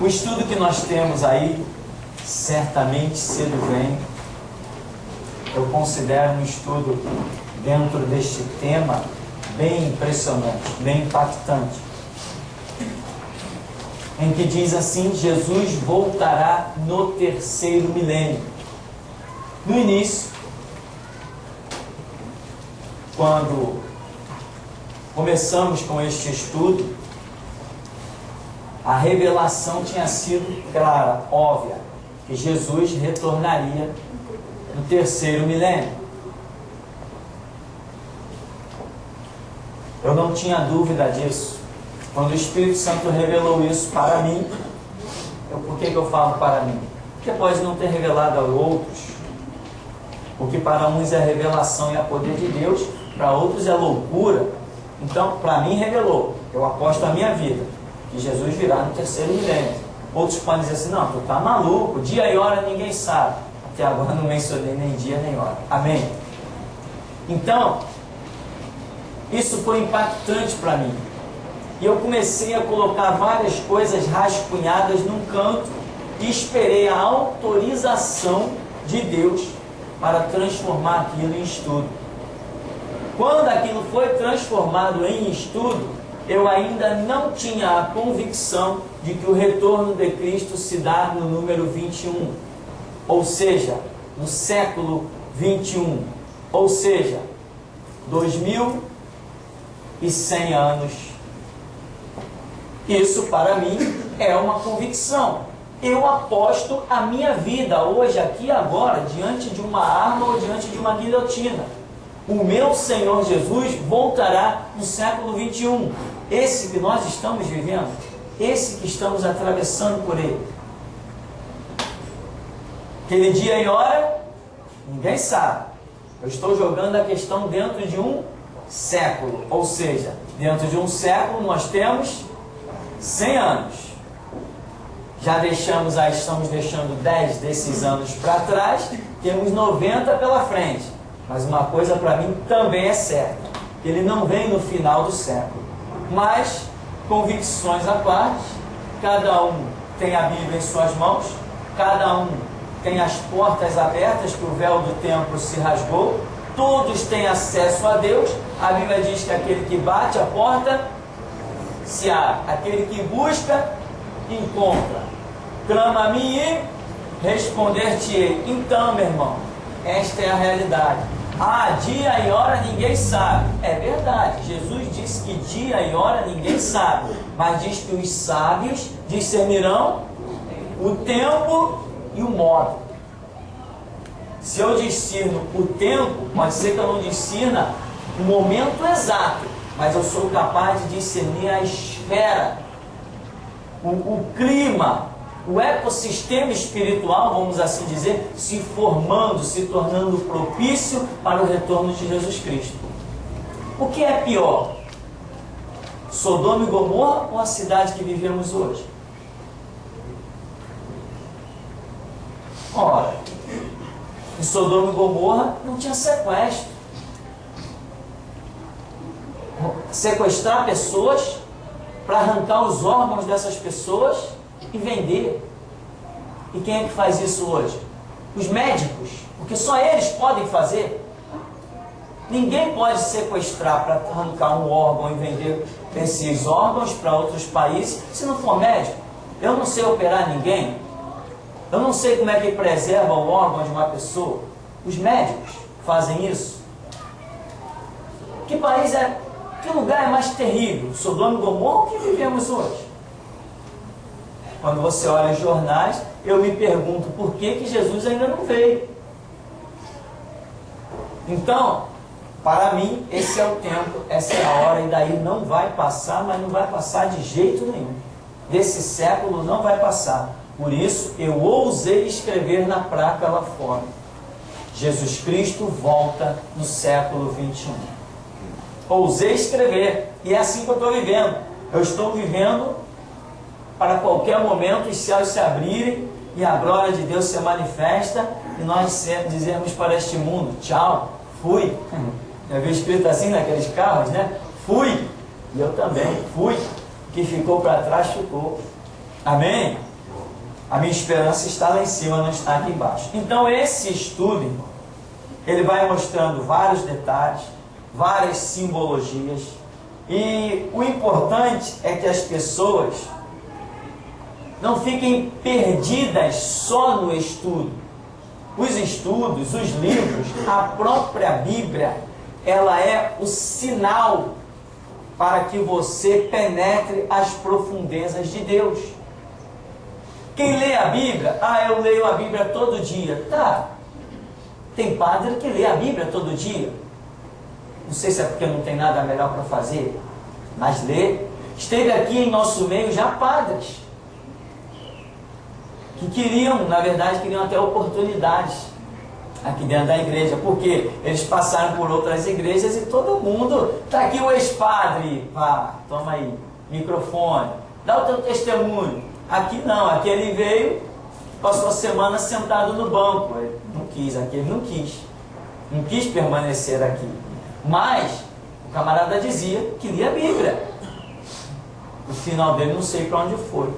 O estudo que nós temos aí, certamente cedo vem. Eu considero um estudo dentro deste tema bem impressionante, bem impactante, em que diz assim: Jesus voltará no terceiro milênio. No início, quando começamos com este estudo, a revelação tinha sido clara, óbvia, que Jesus retornaria no terceiro milênio. Eu não tinha dúvida disso. Quando o Espírito Santo revelou isso para mim, por que eu falo para mim? Porque pode não ter revelado a outros. Porque para uns é revelação e é poder de Deus, para outros é loucura. Então, para mim revelou. Eu aposto a minha vida que Jesus virá no terceiro milênio. Outros podem dizer assim: não, tu está maluco, dia e hora ninguém sabe. Até agora não mencionei nem dia nem hora. Amém? Então, isso foi impactante para mim. E eu comecei a colocar várias coisas rascunhadas num canto e esperei a autorização de Deus para transformar aquilo em estudo. Quando aquilo foi transformado em estudo, eu ainda não tinha a convicção de que o retorno de Cristo se dá no número 21, ou seja, no século 21, ou seja, 2100 anos. Isso para mim é uma convicção. Eu aposto a minha vida hoje, aqui e agora, diante de uma arma ou diante de uma guilhotina. O meu Senhor Jesus voltará no século 21. Esse que nós estamos vivendo, esse que estamos atravessando por ele. Aquele dia e hora, ninguém sabe. Eu estou jogando a questão dentro de um século. Ou seja, dentro de um século nós temos 100 anos. Já estamos deixando 10 desses anos para trás, temos 90 pela frente. Mas uma coisa para mim também é certa: ele não vem no final do século. Mas, convicções à parte, cada um tem a Bíblia em suas mãos, cada um tem as portas abertas, que o véu do templo se rasgou, todos têm acesso a Deus. A Bíblia diz que aquele que bate a porta se abre, aquele que busca, encontra. Clama a mim e responder-te-ei. Então, meu irmão, esta é a realidade. Dia e hora ninguém sabe. É verdade, Jesus disse que dia e hora ninguém sabe, mas diz que os sábios discernirão o tempo e o modo. Se eu discerno o tempo, pode ser que eu não discerna o momento exato, mas eu sou capaz de discernir a esfera, o clima, o ecossistema espiritual, vamos assim dizer, se formando, se tornando propício para o retorno de Jesus Cristo. O que é pior? Sodoma e Gomorra ou a cidade que vivemos hoje? Ora, em Sodoma e Gomorra não tinha sequestro. Sequestrar pessoas para arrancar os órgãos dessas pessoas e vender. E quem é que faz isso hoje? Os médicos, porque só eles podem fazer. Ninguém pode sequestrar para arrancar um órgão e vender esses órgãos para outros países se não for médico. Eu não sei operar ninguém. Eu não sei como é que preserva o órgão de uma pessoa. Os médicos fazem isso. Que país é, que lugar é mais terrível? Sodoma e Gomorra ou o que vivemos hoje? Quando você olha os jornais, eu me pergunto por que Jesus ainda não veio. Então, para mim, esse é o tempo, essa é a hora, e daí não vai passar, mas não vai passar de jeito nenhum. Desse século não vai passar. Por isso, eu ousei escrever na placa lá fora: Jesus Cristo volta no século 21. Ousei escrever, e é assim que eu estou vivendo. Eu estou vivendo para qualquer momento os céus se abrirem e a glória de Deus se manifesta e nós dizermos para este mundo: tchau, fui. Já viu escrito assim naqueles carros, né? Fui. E eu também fui. O que ficou para trás ficou. Amém? A minha esperança está lá em cima, não está aqui embaixo. Então esse estudo, irmão, ele vai mostrando vários detalhes, várias simbologias. E o importante é que as pessoas não fiquem perdidas só no estudo. Os estudos, os livros, a própria Bíblia, ela é o sinal para que você penetre as profundezas de Deus. Quem lê a Bíblia, eu leio a Bíblia todo dia. Tá, tem padre que lê a Bíblia todo dia. Não sei se é porque não tem nada melhor para fazer, mas lê. Esteve aqui em nosso meio já padres que queriam até oportunidades aqui dentro da igreja, porque eles passaram por outras igrejas e todo mundo, está aqui o ex-padre, vá, toma aí, microfone, dá o teu testemunho. Aqui não, aqui ele veio, passou a semana sentado no banco, ele não quis, aqui ele não quis permanecer aqui, mas o camarada dizia que lia a Bíblia. O final dele não sei para onde foi.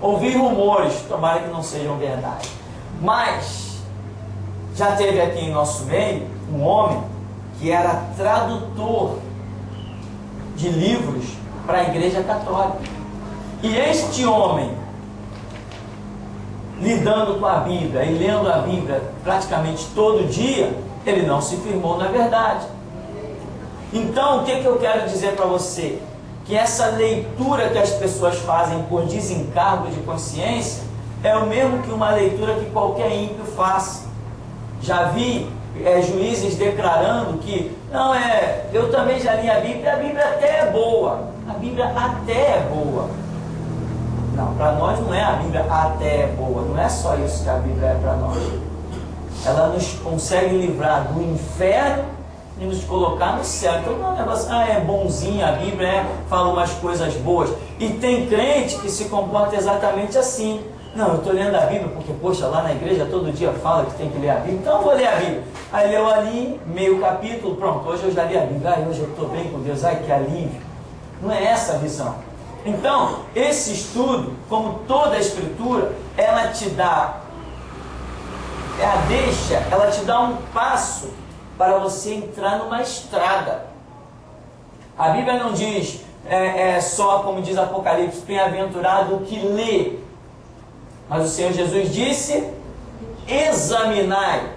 Ouvi rumores, tomara que não sejam verdade, mas já teve aqui em nosso meio um homem que era tradutor de livros para a Igreja Católica. E este homem, lidando com a Bíblia e lendo a Bíblia praticamente todo dia, ele não se firmou na verdade. Então, o que eu quero dizer para você? Que essa leitura que as pessoas fazem por desencargo de consciência é o mesmo que uma leitura que qualquer ímpio faça. Já vi juízes declarando que, eu também já li a Bíblia até é boa. A Bíblia até é boa. Não, para nós não é a Bíblia até é boa, não é só isso que a Bíblia é para nós. Ela nos consegue livrar do inferno e nos colocar no céu. Então não é um negócio, é bonzinho, a Bíblia fala umas coisas boas. E tem crente que se comporta exatamente assim. Não, eu estou lendo a Bíblia porque, poxa, lá na igreja todo dia fala que tem que ler a Bíblia, então eu vou ler a Bíblia. Aí leu ali, meio capítulo, pronto, hoje eu já li a Bíblia, hoje eu estou bem com Deus, que alívio. Não é essa a visão. Então, esse estudo, como toda a Escritura, ela te dá, ela te dá um passo para você entrar numa estrada. A Bíblia não diz, só como diz Apocalipse, bem-aventurado o que lê. Mas o Senhor Jesus disse, examinai.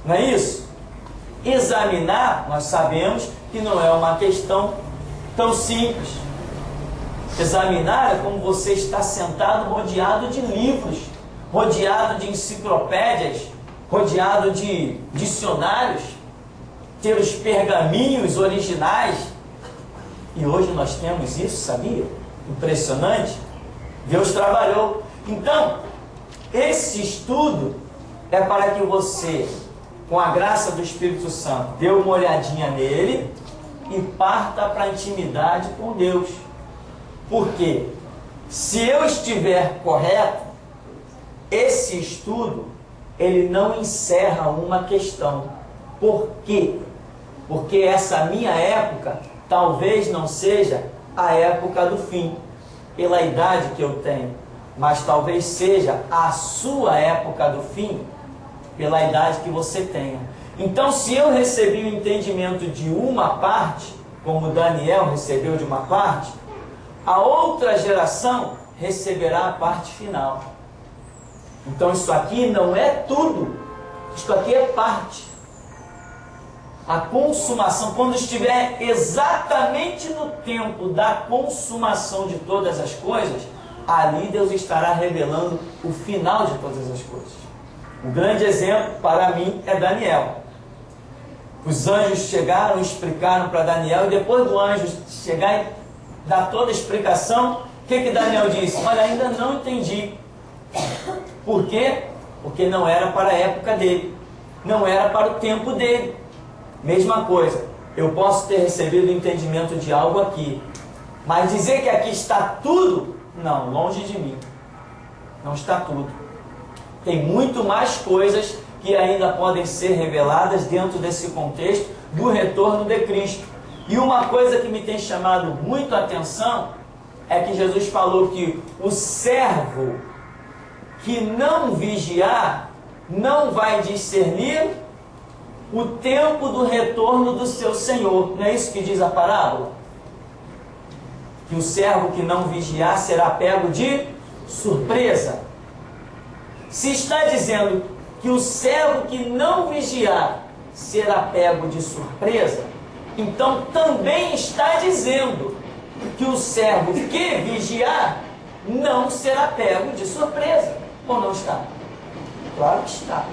Não é isso? Examinar, nós sabemos que não é uma questão tão simples. Examinar é como você está sentado rodeado de livros, rodeado de enciclopédias, rodeado de dicionários, ter os pergaminhos originais. E hoje nós temos isso, sabia? Impressionante. Deus trabalhou. Então, esse estudo é para que você, com a graça do Espírito Santo, dê uma olhadinha nele e parta para a intimidade com Deus. Porque se eu estiver correto, esse estudo, ele não encerra uma questão. Por quê? Porque essa minha época talvez não seja a época do fim, pela idade que eu tenho. Mas talvez seja a sua época do fim, pela idade que você tenha. Então, se eu recebi o entendimento de uma parte, como Daniel recebeu de uma parte, a outra geração receberá a parte final. Então, isso aqui não é tudo, isso aqui é parte. A consumação, quando estiver exatamente no tempo da consumação de todas as coisas, ali Deus estará revelando o final de todas as coisas. O grande exemplo para mim é Daniel. Os anjos chegaram, explicaram para Daniel, e depois do anjo chegar e dar toda a explicação, o que Daniel disse? Olha, ainda não entendi. Por quê? Porque não era para a época dele, não era para o tempo dele. Mesma coisa, eu posso ter recebido o entendimento de algo aqui, mas dizer que aqui está tudo, não, longe de mim. Não está tudo. Tem muito mais coisas que ainda podem ser reveladas dentro desse contexto do retorno de Cristo. E uma coisa que me tem chamado muito a atenção é que Jesus falou que o servo que não vigiar não vai discernir o tempo do retorno do seu senhor. Não é isso que diz a parábola? Que o servo que não vigiar será pego de surpresa. Se está dizendo que o servo que não vigiar será pego de surpresa, então também está dizendo que o servo que vigiar não será pego de surpresa. Ou não está? Claro que está.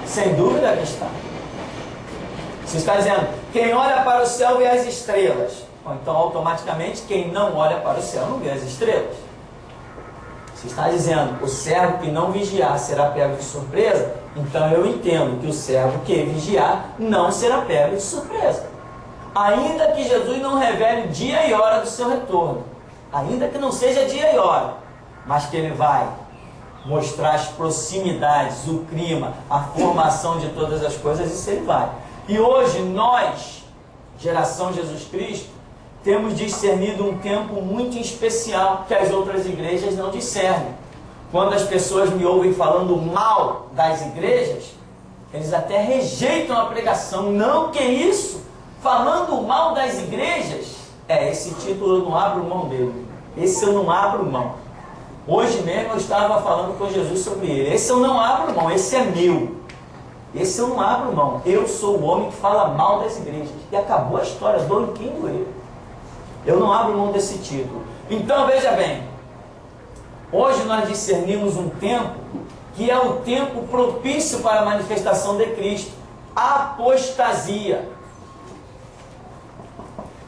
Sem dúvida que está. Você está dizendo, quem olha para o céu vê as estrelas. Ou então, automaticamente, quem não olha para o céu não vê as estrelas. Você está dizendo, o servo que não vigiar será pego de surpresa. Então eu entendo que o servo que vigiar não será pego de surpresa. Ainda que Jesus não revele o dia e hora do seu retorno. Ainda que não seja dia e hora. Mas que ele vai mostrar as proximidades, o clima, a formação de todas as coisas, isso ele vai. E hoje nós, geração Jesus Cristo, temos discernido um tempo muito especial que as outras igrejas não discernem. Quando as pessoas me ouvem falando mal das igrejas, eles até rejeitam a pregação. Não, que isso? Falando mal das igrejas? Esse título eu não abro mão dele. Esse eu não abro mão. Hoje mesmo eu estava falando com Jesus sobre ele. Esse eu não abro mão, esse é meu. Esse eu não abro mão. Eu sou o homem que fala mal das igrejas. E acabou a história, doeu quem doeu. Eu não abro mão desse título. Então veja bem, hoje nós discernimos um tempo que é o tempo propício para a manifestação de Cristo. Apostasia.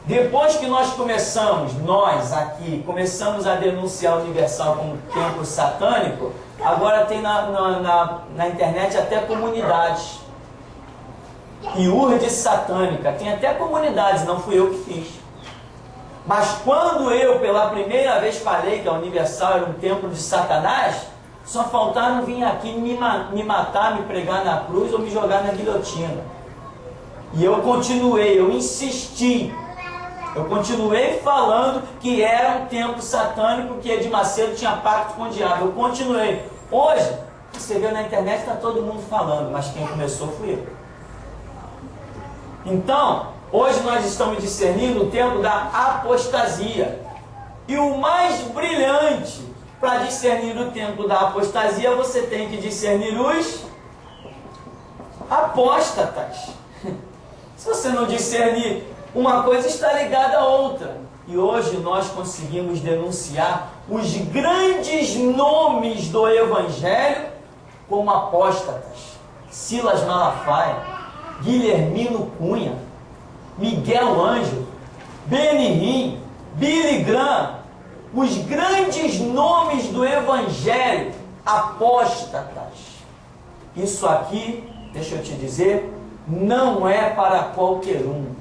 Depois que nós começamos a denunciar o universal como tempo satânico, agora tem na internet até comunidades. Iurde satânica, tem até comunidades, não fui eu que fiz. Mas quando eu pela primeira vez falei que a universal era um templo de Satanás, só faltaram vir aqui me matar, me pregar na cruz ou me jogar na guilhotina. E eu continuei, eu insisti. Eu continuei falando que era um templo satânico, que Edir Macedo tinha pacto com o diabo. Eu continuei. Hoje, você vê na internet, está todo mundo falando, mas quem começou fui eu. Então, hoje nós estamos discernindo o tempo da apostasia. E o mais brilhante para discernir o tempo da apostasia, você tem que discernir os apóstatas. Se você não discernir, uma coisa está ligada à outra. E hoje nós conseguimos denunciar os grandes nomes do Evangelho como apóstatas. Silas Malafaia, Guilhermino Cunha, Miguel Ângelo, Benihim, Billy Graham. Os grandes nomes do Evangelho, apóstatas. Isso aqui, deixa eu te dizer, não é para qualquer um.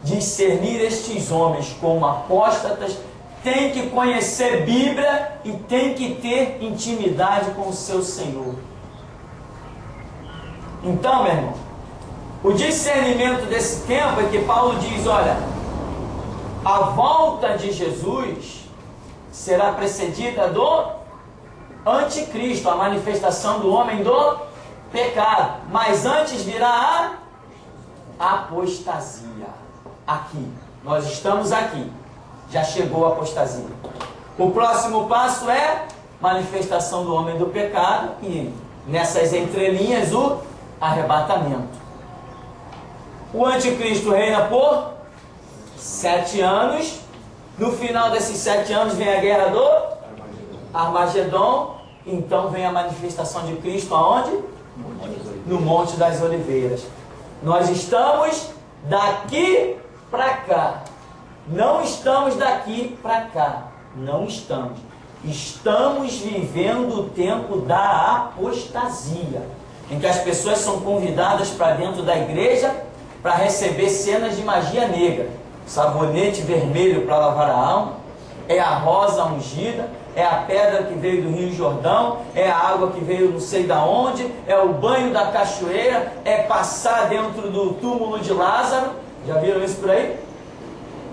Discernir estes homens como apóstatas, tem que conhecer Bíblia e tem que ter intimidade com o seu Senhor. Então, meu irmão, o discernimento desse tempo é que Paulo diz, olha, a volta de Jesus será precedida do anticristo, a manifestação do homem do pecado. Mas antes virá a apostasia. Aqui, nós estamos aqui, já chegou a apostasia. O próximo passo é manifestação do homem do pecado e nessas entrelinhas o arrebatamento. O anticristo reina por 7 anos. No final desses 7 anos vem a guerra do Armagedon. Então vem a manifestação de Cristo aonde? No Monte das Oliveiras. Nós estamos daqui para cá. Não estamos daqui para cá. Não estamos. Estamos vivendo o tempo da apostasia, em que as pessoas são convidadas para dentro da igreja para receber cenas de magia negra. Sabonete vermelho para lavar a alma, é a rosa ungida, é a pedra que veio do Rio Jordão, é a água que veio não sei da onde, é o banho da cachoeira, é passar dentro do túmulo de Lázaro. Já viram isso por aí?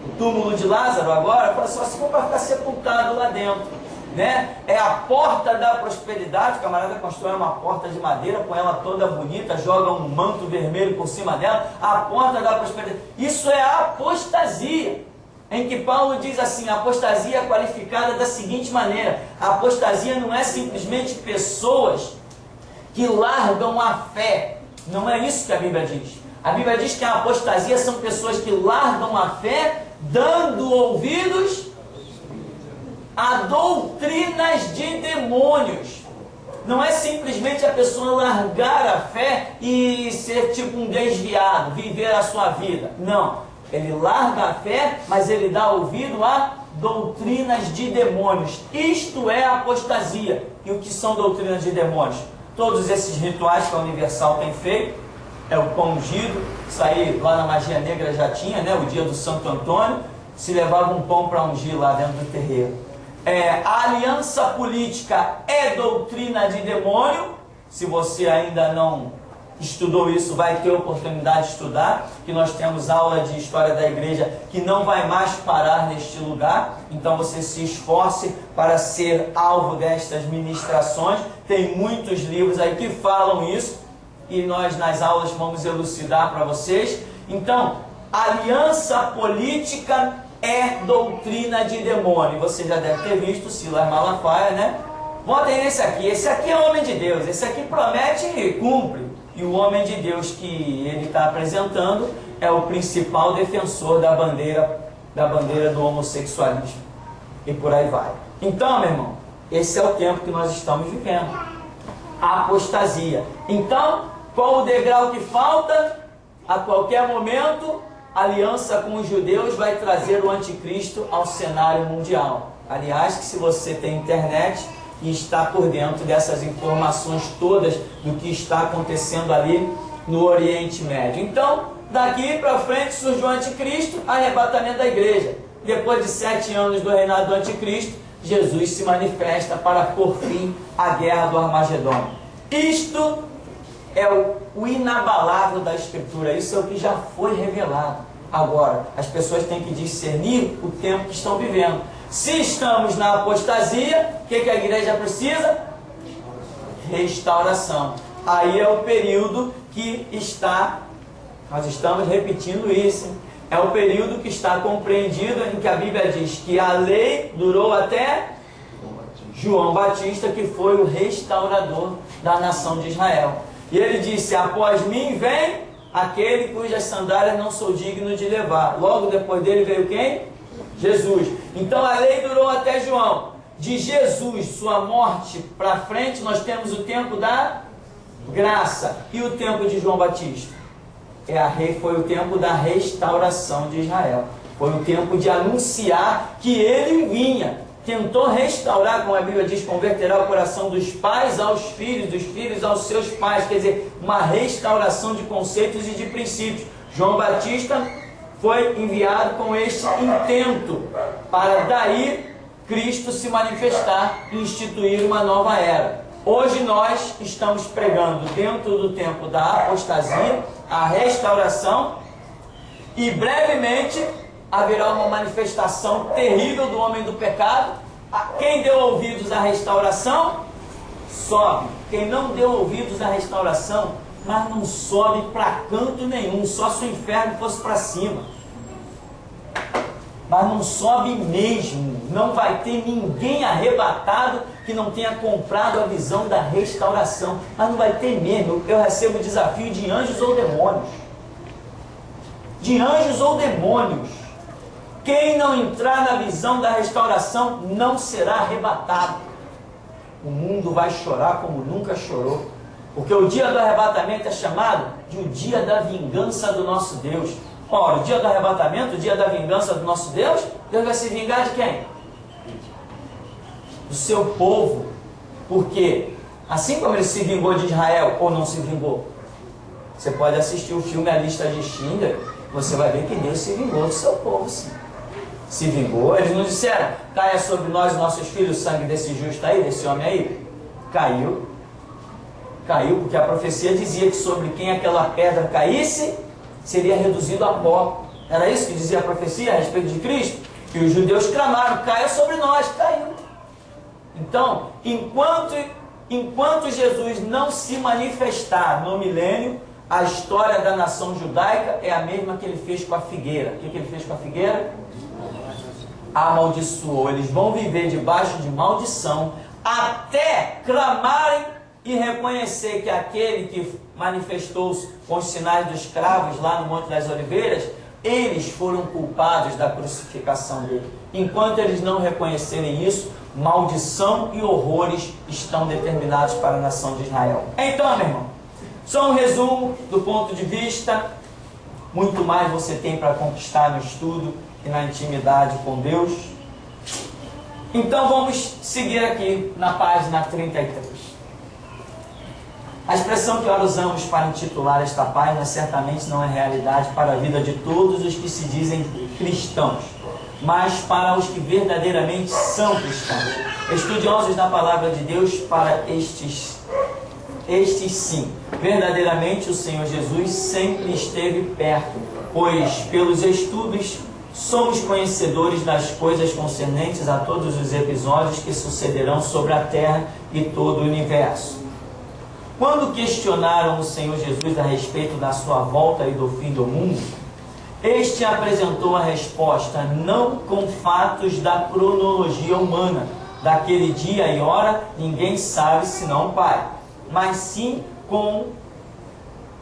O túmulo de Lázaro agora, só se for para ficar sepultado lá dentro. né? É a porta da prosperidade. O camarada constrói uma porta de madeira, põe ela toda bonita, joga um manto vermelho por cima dela, a porta da prosperidade. Isso é a apostasia, em que Paulo diz assim: a apostasia é qualificada da seguinte maneira: a apostasia não é simplesmente pessoas que largam a fé. Não é isso que a Bíblia diz. A Bíblia diz que a apostasia são pessoas que largam a fé, dando ouvidos a doutrinas de demônios. Não é simplesmente a pessoa largar a fé e ser tipo um desviado, viver a sua vida. Não. Ele larga a fé, mas ele dá ouvido a doutrinas de demônios. Isto é a apostasia. E o que são doutrinas de demônios? Todos esses rituais que a Universal tem feito. É o pão ungido, isso aí lá na magia negra já tinha, né? O dia do Santo Antônio, se levava um pão para ungir lá dentro do terreiro. A aliança política é doutrina de demônio. Se você ainda não estudou isso, vai ter oportunidade de estudar, que nós temos aula de história da igreja que não vai mais parar neste lugar. Então você se esforce para ser alvo destas ministrações. Tem muitos livros aí que falam isso, e nós nas aulas vamos elucidar para vocês. Então, aliança política é doutrina de demônio. Você já deve ter visto Silas Malafaia, né? Votem nesse aqui. Esse aqui é o homem de Deus. Esse aqui promete e cumpre. E o homem de Deus que ele está apresentando é o principal defensor da bandeira do homossexualismo. E por aí vai. Então, meu irmão, esse é o tempo que nós estamos vivendo. A apostasia. Então, qual o degrau que falta? A qualquer momento, a aliança com os judeus vai trazer o anticristo ao cenário mundial. Aliás, que se você tem internet e está por dentro dessas informações todas do que está acontecendo ali no Oriente Médio. Então, daqui para frente surge o anticristo, arrebatamento da igreja. Depois de 7 anos do reinado do anticristo, Jesus se manifesta para pôr fim à guerra do Armagedon. Isto é o inabalável da Escritura. Isso é o que já foi revelado. Agora, as pessoas têm que discernir o tempo que estão vivendo. Se estamos na apostasia, o que a igreja precisa? Restauração. Aí é o período que nós estamos repetindo isso. É o período que está compreendido, em que a Bíblia diz que a lei durou até João Batista, que foi o restaurador da nação de Israel. E ele disse: após mim vem aquele cujas sandálias não sou digno de levar. Logo depois dele veio quem? Jesus. Então a lei durou até João. De Jesus, sua morte para frente, nós temos o tempo da graça. E o tempo de João Batista? Foi o tempo da restauração de Israel. Foi o tempo de anunciar que ele vinha. Tentou restaurar, como a Bíblia diz, converterá o coração dos pais aos filhos, dos filhos aos seus pais. Quer dizer, uma restauração de conceitos e de princípios. João Batista foi enviado com este intento, para daí Cristo se manifestar e instituir uma nova era. Hoje nós estamos pregando dentro do tempo da apostasia, a restauração, e brevemente haverá uma manifestação terrível do homem do pecado. Quem deu ouvidos à restauração, sobe. Quem não deu ouvidos à restauração, mas não sobe para canto nenhum, só se o inferno fosse para cima. Mas não sobe mesmo. Não vai ter ninguém arrebatado que não tenha comprado a visão da restauração. Mas não vai ter mesmo. Eu recebo o desafio de anjos ou demônios. De anjos ou demônios. Quem não entrar na visão da restauração não será arrebatado. O mundo vai chorar como nunca chorou. Porque o dia do arrebatamento é chamado de o dia da vingança do nosso Deus. Ora, o dia do arrebatamento, o dia da vingança do nosso Deus, Deus vai se vingar de quem? Do seu povo. Porque, assim como ele se vingou de Israel, ou não se vingou, você pode assistir o filme A Lista de Schindler, você vai ver que Deus se vingou do seu povo, sim. Se vingou, eles não disseram: caia sobre nós, nossos filhos, o sangue desse justo aí, desse homem aí. Caiu. Caiu porque a profecia dizia que sobre quem aquela pedra caísse, seria reduzido a pó. Era isso que dizia a profecia a respeito de Cristo? E os judeus clamaram: caia sobre nós. Caiu. Então, enquanto Jesus não se manifestar no milênio, a história da nação judaica é a mesma que ele fez com a figueira. O que ele fez com a figueira? Amaldiçoou. Eles vão viver debaixo de maldição até clamarem e reconhecer que aquele que manifestou-se com os sinais dos cravos lá no Monte das Oliveiras, eles foram culpados da crucificação dele. Enquanto eles não reconhecerem isso, maldição e horrores estão determinados para a nação de Israel. Então, meu irmão, só um resumo do ponto de vista. Muito mais você tem para conquistar no estudo e na intimidade com Deus. Então vamos seguir aqui na página 33. A expressão que nós usamos para intitular esta página certamente não é realidade para a vida de todos os que se dizem cristãos, mas para os que verdadeiramente são cristãos. Estudiosos da palavra de Deus, para estes sim, verdadeiramente o Senhor Jesus sempre esteve perto, pois pelos estudos somos conhecedores das coisas concernentes a todos os episódios que sucederão sobre a terra e todo o universo. Quando questionaram o Senhor Jesus a respeito da sua volta e do fim do mundo, este apresentou a resposta não com fatos da cronologia humana, daquele dia e hora ninguém sabe senão o Pai, mas sim com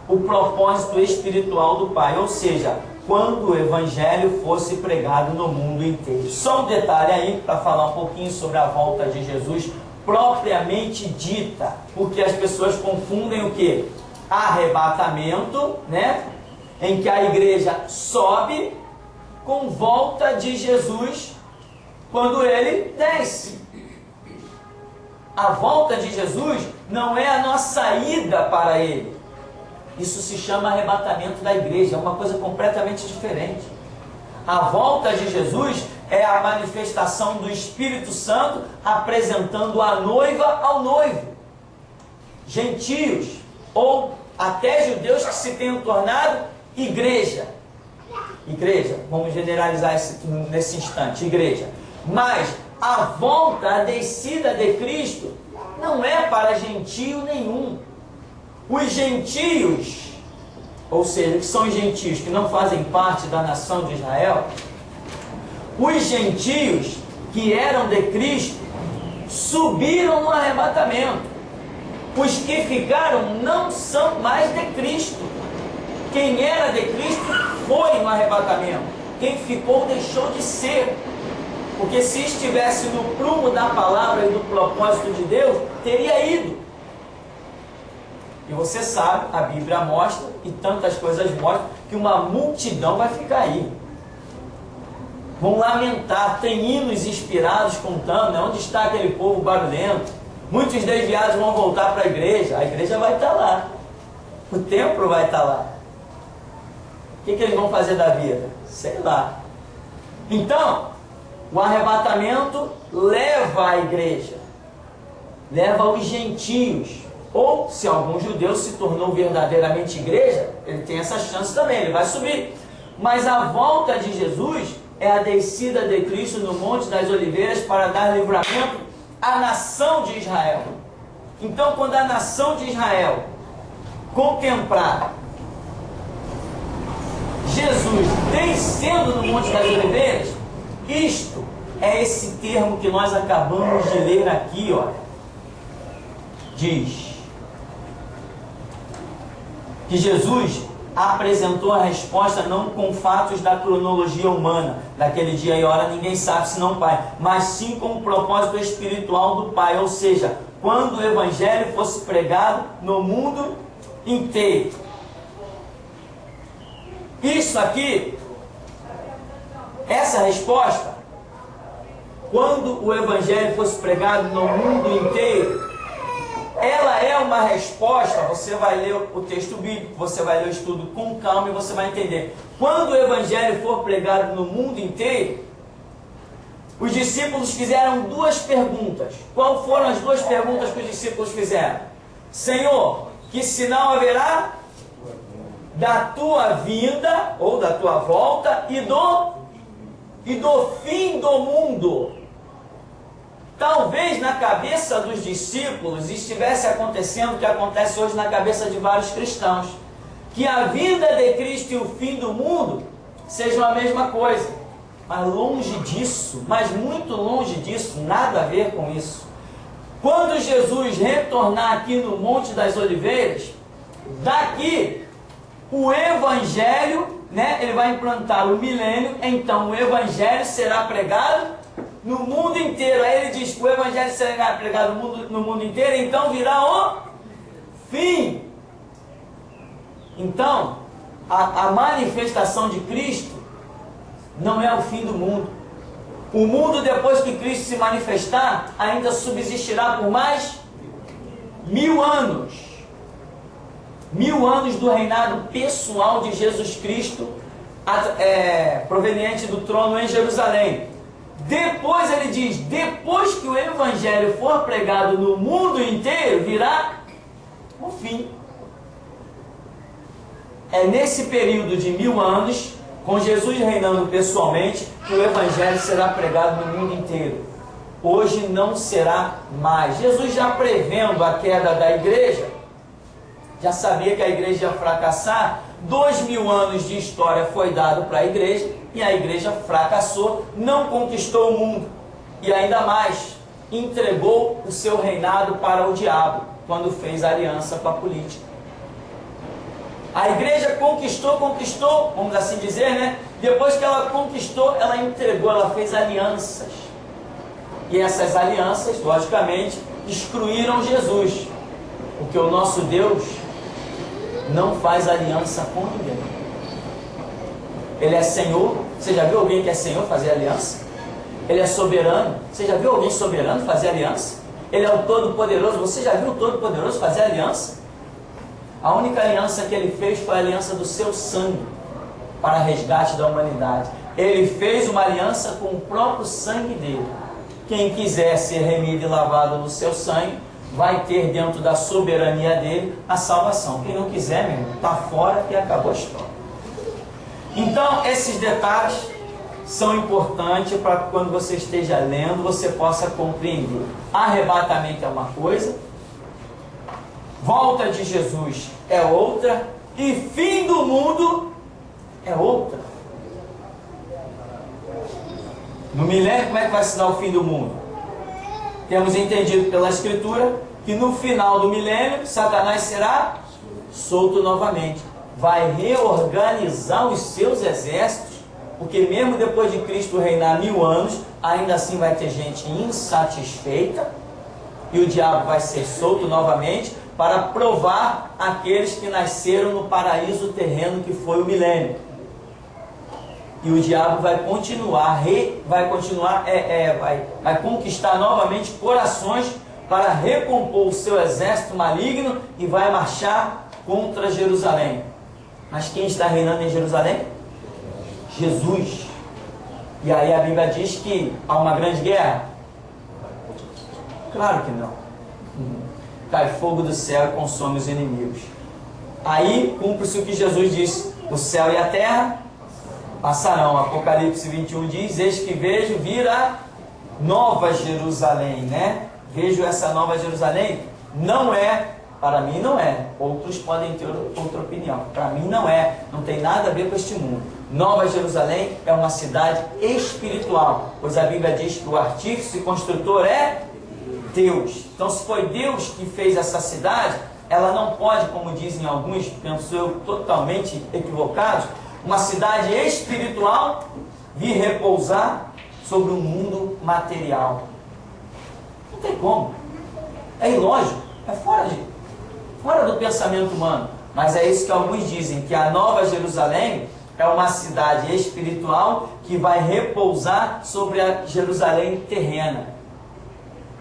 o propósito espiritual do Pai, ou seja, quando o Evangelho fosse pregado no mundo inteiro. Só um detalhe aí para falar um pouquinho sobre a volta de Jesus propriamente dita, porque as pessoas confundem o que? Arrebatamento, né? Em que a igreja sobe, com volta de Jesus quando ele desce. A volta de Jesus não é a nossa ida para ele. Isso se chama arrebatamento da igreja, é uma coisa completamente diferente. A volta de Jesus é a manifestação do Espírito Santo apresentando a noiva ao noivo. Gentios, ou até judeus que se tenham tornado igreja. Igreja, vamos generalizar nesse instante, igreja. Mas a volta, a descida de Cristo, não é para gentio nenhum. Os gentios, ou seja, que são os gentios que não fazem parte da nação de Israel, os gentios que eram de Cristo subiram no arrebatamento. Os que ficaram não são mais de Cristo. Quem era de Cristo foi no arrebatamento. Quem ficou deixou de ser. Porque se estivesse no prumo da palavra e do propósito de Deus, teria ido. E você sabe, a Bíblia mostra, e tantas coisas mostram, que uma multidão vai ficar aí. Vão lamentar, tem hinos inspirados contando, né? Onde está aquele povo barulhento. Muitos desviados vão voltar para a igreja vai estar lá. O templo vai estar lá. O que eles vão fazer da vida? Sei lá. Então, o arrebatamento leva a igreja, leva os gentios. Ou, se algum judeu se tornou verdadeiramente igreja, ele tem essa chance também, ele vai subir. Mas a volta de Jesus é a descida de Cristo no Monte das Oliveiras para dar livramento à nação de Israel. Então, quando a nação de Israel contemplar Jesus descendo no Monte das Oliveiras, isto é esse termo que nós acabamos de ler aqui, ó. Diz que Jesus apresentou a resposta não com fatos da cronologia humana, daquele dia e hora ninguém sabe senão o Pai, mas sim com o propósito espiritual do Pai, ou seja, quando o Evangelho fosse pregado no mundo inteiro. Isso aqui, essa resposta, quando o Evangelho fosse pregado no mundo inteiro, ela é uma resposta. Você vai ler o texto bíblico, você vai ler o estudo com calma e você vai entender. Quando o Evangelho for pregado no mundo inteiro, os discípulos fizeram duas perguntas. Qual foram as duas perguntas que os discípulos fizeram? Senhor, que sinal haverá da tua vinda, ou da tua volta, e do fim do mundo? Talvez na cabeça dos discípulos estivesse acontecendo o que acontece hoje na cabeça de vários cristãos, que a vinda de Cristo e o fim do mundo sejam a mesma coisa. Mas longe disso, mas muito longe disso, nada a ver com isso. Quando Jesus retornar aqui no Monte das Oliveiras, daqui o Evangelho, né, ele vai implantar o milênio, então o Evangelho será pregado no mundo inteiro. Aí ele diz que o Evangelho será pregado no mundo inteiro, então virá o fim. Então, a manifestação de Cristo não é o fim do mundo. O mundo, depois que Cristo se manifestar, ainda subsistirá por mais 1000 anos. 1000 anos do reinado pessoal de Jesus Cristo, proveniente do trono em Jerusalém. Depois ele diz, depois que o Evangelho for pregado no mundo inteiro, virá o fim. É nesse período de 1000 anos, com Jesus reinando pessoalmente, que o Evangelho será pregado no mundo inteiro. Hoje não será mais. Jesus, já prevendo a queda da igreja, já sabia que a igreja ia fracassar. 2000 anos de história foi dado para a igreja, e a igreja fracassou, não conquistou o mundo, e ainda mais, entregou o seu reinado para o diabo, quando fez aliança com a política. A igreja conquistou, vamos assim dizer, né? Depois que ela conquistou, ela entregou, ela fez alianças. E essas alianças, logicamente, excluíram Jesus. Porque o nosso Deus não faz aliança com ninguém. Ele é Senhor. Você já viu alguém que é Senhor fazer aliança? Ele é soberano. Você já viu alguém soberano fazer aliança? Ele é o Todo-Poderoso. Você já viu o Todo-Poderoso fazer aliança? A única aliança que ele fez foi a aliança do seu sangue para resgate da humanidade. Ele fez uma aliança com o próprio sangue dele. Quem quiser ser remido e lavado no seu sangue, vai ter dentro da soberania dele a salvação. Quem não quiser, meu irmão, está fora e acabou a história. Então, esses detalhes são importantes para que quando você esteja lendo, você possa compreender. Arrebatamento é uma coisa, volta de Jesus é outra, e fim do mundo é outra. No milênio, como é que vai se dar o fim do mundo? Temos entendido pela Escritura que no final do milênio, Satanás será solto novamente. Vai reorganizar os seus exércitos, porque mesmo depois de Cristo reinar 1000 anos, ainda assim vai ter gente insatisfeita, e o diabo vai ser solto novamente, para provar aqueles que nasceram no paraíso terreno que foi o milênio. E o diabo vai continuar, vai conquistar novamente corações para recompor o seu exército maligno e vai marchar contra Jerusalém. Mas quem está reinando em Jerusalém? Jesus. E aí a Bíblia diz que há uma grande guerra? Claro que não. Cai fogo do céu e consome os inimigos. Aí cumpre-se o que Jesus disse: o céu e a terra passarão. Apocalipse 21 diz: eis que vejo vir a nova Jerusalém, né? Vejo essa nova Jerusalém. Não é, para mim não é. Outros podem ter outra opinião. Para mim não é. Não tem nada a ver com este mundo. Nova Jerusalém é uma cidade espiritual, pois a Bíblia diz que o artífice e construtor é Deus. Então, se foi Deus que fez essa cidade, ela não pode, como dizem alguns, penso eu, totalmente equivocados, uma cidade espiritual vir repousar sobre um mundo material. Não tem como. É ilógico. É fora do pensamento humano. Mas é isso que alguns dizem, que a Nova Jerusalém é uma cidade espiritual que vai repousar sobre a Jerusalém terrena.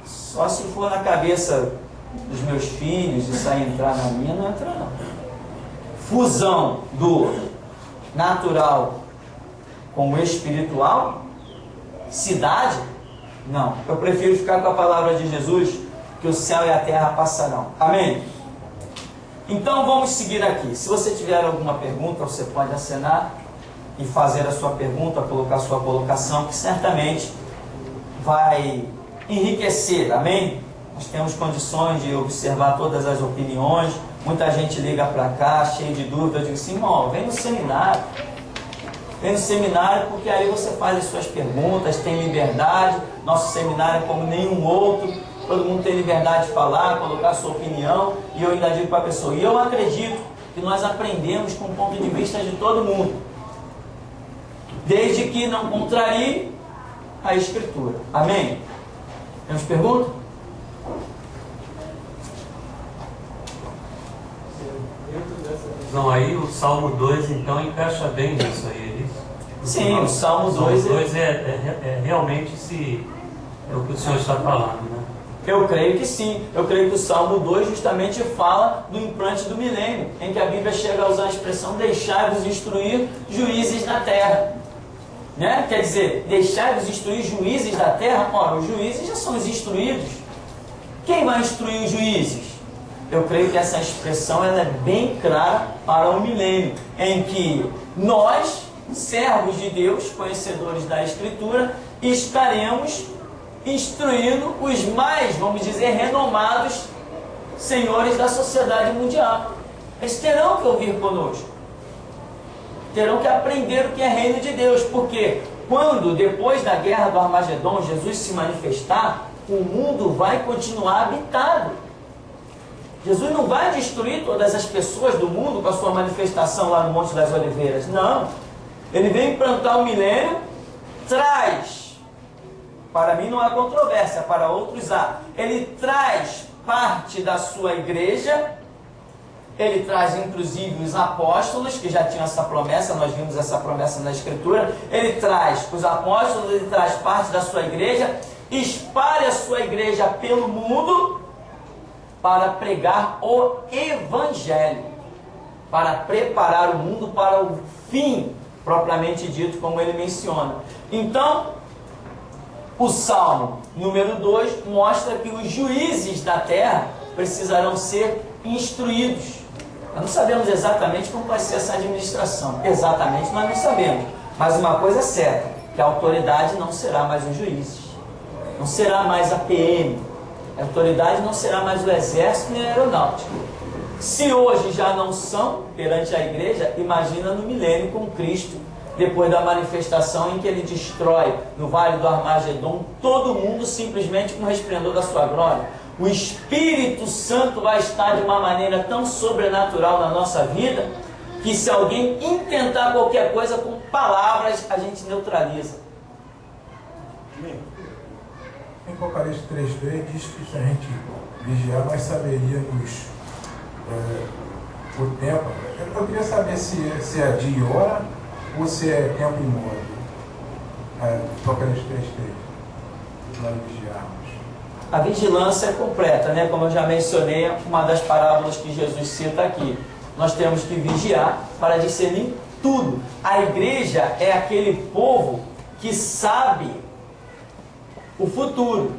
Só se for na cabeça dos meus filhos, isso aí entrar na minha, não entra não. Fusão do natural com o espiritual, cidade, não. Eu prefiro ficar com a palavra de Jesus, que o céu e a terra passarão. Amém? Então vamos seguir aqui. Se você tiver alguma pergunta, você pode acenar e fazer a sua pergunta, colocar a sua colocação, que certamente vai enriquecer, amém? Nós temos condições de observar todas as opiniões, muita gente liga para cá, cheio de dúvida, eu digo assim, irmão, vem no seminário. Vem no seminário porque aí você faz as suas perguntas, tem liberdade, nosso seminário é como nenhum outro, todo mundo tem liberdade de falar, colocar a sua opinião, e eu ainda digo para a pessoa, e eu acredito que nós aprendemos com o ponto de vista de todo mundo, desde que não contrarie a Escritura. Amém? Temos pergunta? Não, aí o Salmo 2 então encaixa bem nisso aí, é isso? Sim, o Salmo 2 realmente é o que o senhor está falando, né? Eu creio que sim. Eu creio que o Salmo 2 justamente fala do implante do milênio, em que a Bíblia chega a usar a expressão deixai-vos instruir juízes na terra. Né? Quer dizer, deixai-vos instruir juízes da terra. Ora, os juízes já são os instruídos. Quem vai instruir os juízes? Eu creio que essa expressão ela é bem clara para o milênio, em que nós, servos de Deus, conhecedores da Escritura, estaremos instruindo os mais, vamos dizer, renomados senhores da sociedade mundial. Eles terão que ouvir conosco, terão que aprender o que é reino de Deus, porque quando, depois da guerra do Armagedon, Jesus se manifestar, o mundo vai continuar habitado. Jesus não vai destruir todas as pessoas do mundo com a sua manifestação lá no Monte das Oliveiras, não. Ele vem implantar o milênio, traz, para mim não há controvérsia, para outros há, ele traz parte da sua igreja, ele traz inclusive os apóstolos, que já tinham essa promessa, nós vimos essa promessa na Escritura, ele traz os apóstolos, ele traz parte da sua igreja, espalha a sua igreja pelo mundo, para pregar o Evangelho, para preparar o mundo para o fim, propriamente dito, como ele menciona. Então, o Salmo número 2 mostra que os juízes da terra precisarão ser instruídos. Nós não sabemos exatamente como vai ser essa administração. Exatamente nós não sabemos. Mas uma coisa é certa, que a autoridade não será mais os juízes. Não será mais a PM. A autoridade não será mais o exército nem a aeronáutica. Se hoje já não são perante a igreja, imagina no milênio com Cristo, depois da manifestação em que ele destrói no vale do Armagedon todo mundo simplesmente com o resplendor da sua glória. O Espírito Santo vai estar de uma maneira tão sobrenatural na nossa vida, que se alguém intentar qualquer coisa com palavras, a gente neutraliza. Em Apocalipse 3:3 diz que se a gente vigiar, nós saberíamos o tempo. Eu queria saber se é dia e hora ou se é tempo e modo. Apocalipse 3:3. Nós vigiarmos. A vigilância é completa, né? Como eu já mencionei, uma das parábolas que Jesus cita aqui. Nós temos que vigiar para discernir tudo. A igreja é aquele povo que sabe o futuro.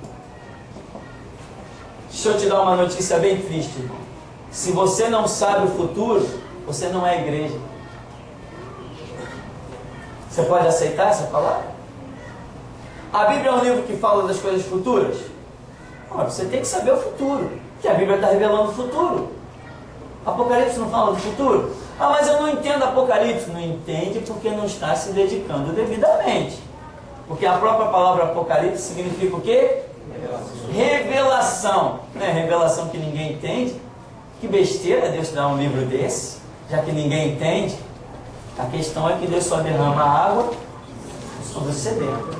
Deixa eu te dar uma notícia bem triste, irmão. Se você não sabe o futuro, você não é igreja. Você pode aceitar essa palavra? A Bíblia é um livro que fala das coisas futuras? Você tem que saber o futuro, que a Bíblia está revelando o futuro. Apocalipse não fala do futuro? Mas eu não entendo Apocalipse. Não entende porque não está se dedicando devidamente. Porque a própria palavra Apocalipse significa o quê? Revelação. Não é revelação que ninguém entende? Que besteira Deus dar um livro desse, já que ninguém entende. A questão é que Deus só derrama água sobre o sedento.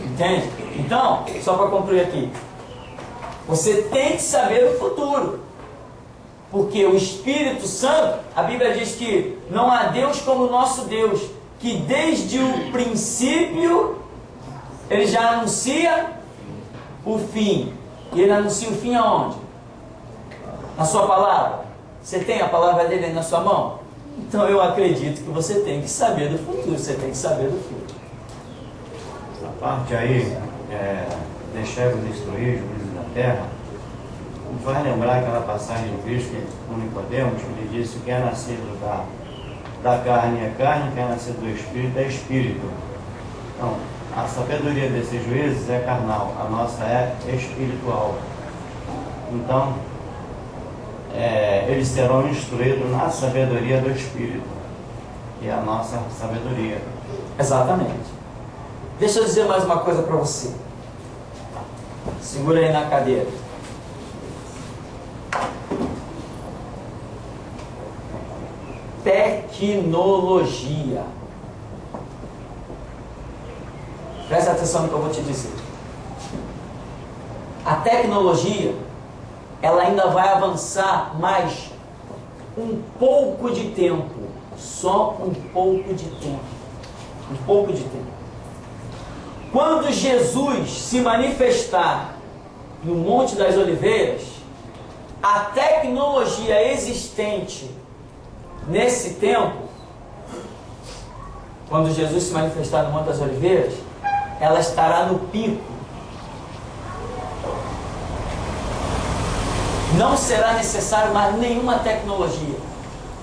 Entende? Então, só para concluir aqui, você tem que saber o futuro. Porque o Espírito Santo, a Bíblia diz que não há Deus como o nosso Deus, que desde o princípio ele já anuncia o fim. E ele anuncia o fim aonde? Na sua palavra. Você tem a palavra dele aí na sua mão? Então eu acredito que você tem que saber do futuro, você tem que saber do fim. A parte aí, deixai-vos instruir, juízes da terra, vai lembrar aquela passagem de Cristo com Nicodemos, que ele disse que é nascido da carne é carne, que é nascido do Espírito é Espírito. Então, A sabedoria desses juízes é carnal, a nossa é espiritual. Então, eles serão instruídos na sabedoria do Espírito, que é a nossa sabedoria. Exatamente. Deixa eu dizer mais uma coisa para você. Segura aí na cadeira. Tecnologia. Presta atenção no que eu vou te dizer. A tecnologia, ela ainda vai avançar mais um pouco de tempo. Só um pouco de tempo. Um pouco de tempo. Quando Jesus se manifestar no Monte das Oliveiras, a tecnologia existente nesse tempo, quando Jesus se manifestar no Monte das Oliveiras, ela estará no pico. Não será necessário mais nenhuma tecnologia.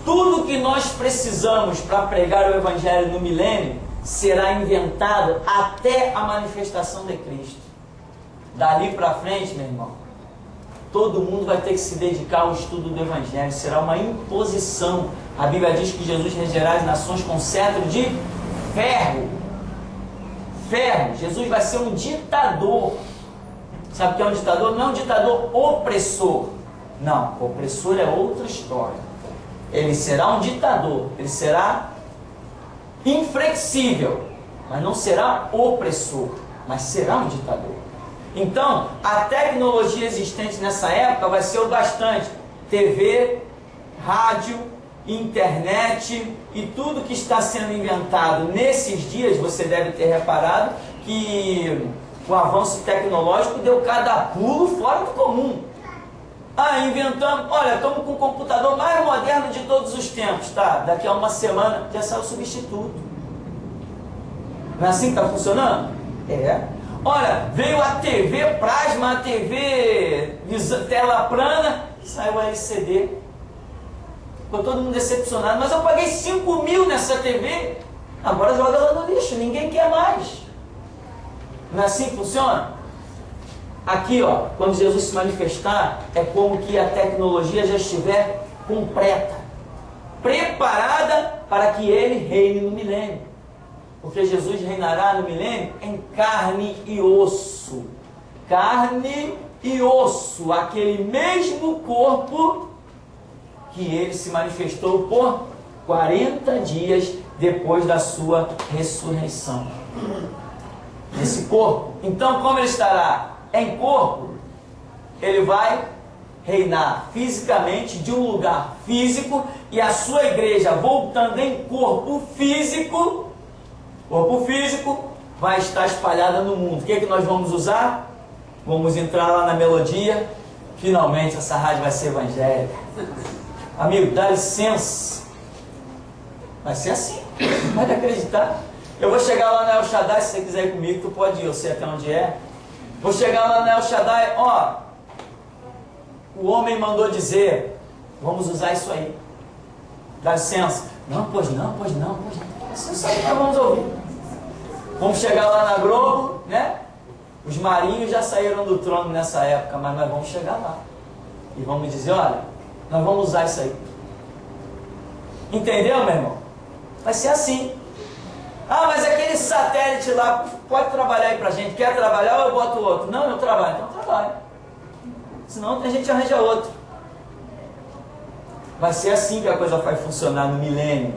Tudo que nós precisamos para pregar o Evangelho no milênio será inventado até a manifestação de Cristo. Dali para frente, meu irmão, todo mundo vai ter que se dedicar ao estudo do Evangelho. Será uma imposição. A Bíblia diz que Jesus regerá as nações com cetro de ferro. Ferro. Jesus vai ser um ditador. Sabe o que é um ditador? Não é um ditador opressor. Não, opressor é outra história. Ele será um ditador. Ele será inflexível, mas não será opressor, mas será um ditador. Então, a tecnologia existente nessa época vai ser o bastante. TV, rádio, internet e tudo que está sendo inventado nesses dias, você deve ter reparado que o avanço tecnológico deu cada pulo fora do comum. Inventamos, olha, estamos com o computador mais moderno de todos os tempos, tá? Daqui a uma semana já sai o substituto. Não é assim que está funcionando? É. Olha, veio a TV plasma, a TV tela plana, saiu o LCD. Ficou todo mundo decepcionado, mas eu paguei 5 mil nessa TV, agora joga ela no lixo, ninguém quer mais. Não é assim que funciona? Aqui, ó, quando Jesus se manifestar, é como que a tecnologia já estiver completa, preparada para que ele reine no milênio. Porque Jesus reinará no milênio em carne e osso. Carne e osso, aquele mesmo corpo que ele se manifestou por 40 dias depois da sua ressurreição. Esse corpo. Então, como ele estará em corpo, ele vai reinar fisicamente de um lugar físico, e a sua igreja, voltando em corpo físico, vai estar espalhada no mundo. O que é que nós vamos usar? Vamos entrar lá na melodia. Finalmente essa rádio vai ser evangélica. Amigo, dá licença. Vai ser assim. Pode acreditar. Eu vou chegar lá na El Shaddai, se você quiser ir comigo, tu pode ir, eu sei até onde é. Vou chegar lá na El Shaddai, ó, o homem mandou dizer, vamos usar isso aí. Dá licença. Não, pois não. Isso aí nós vamos ouvir. Vamos chegar lá na Globo, né? Os marinhos já saíram do trono nessa época, mas nós vamos chegar lá. E vamos dizer, olha, nós vamos usar isso aí. Entendeu, meu irmão? Vai ser assim. Mas aquele satélite lá, pode trabalhar aí pra gente. Quer trabalhar ou eu boto outro? Não, eu trabalho. Então trabalho. Senão a gente arranja outro. Vai ser assim que a coisa vai funcionar no milênio.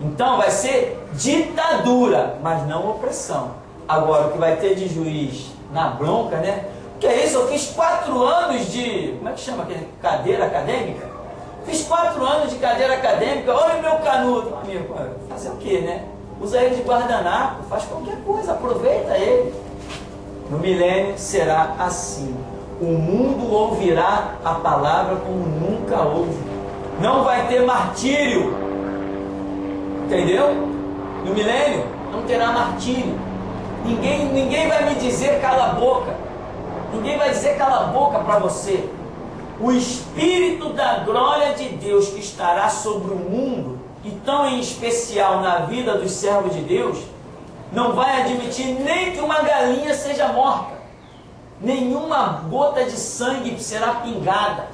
Então vai ser ditadura, mas não opressão. Agora, o que vai ter de juiz na bronca, né? Que é isso? Eu fiz 4 anos de... Como é que chama aquele? Cadeira acadêmica? Fiz 4 anos de cadeira acadêmica. Olha o meu canudo. Amigo, fazer o quê, né? Usa ele de guardanapo, faz qualquer coisa, aproveita ele. No milênio será assim. O mundo ouvirá a palavra como nunca ouve. Não vai ter martírio. Entendeu? No milênio não terá martírio. Ninguém vai me dizer cala a boca. Ninguém vai dizer cala a boca para você. O Espírito da glória de Deus que estará sobre o mundo, e tão em especial na vida dos servos de Deus, não vai admitir nem que uma galinha seja morta. Nenhuma gota de sangue será pingada.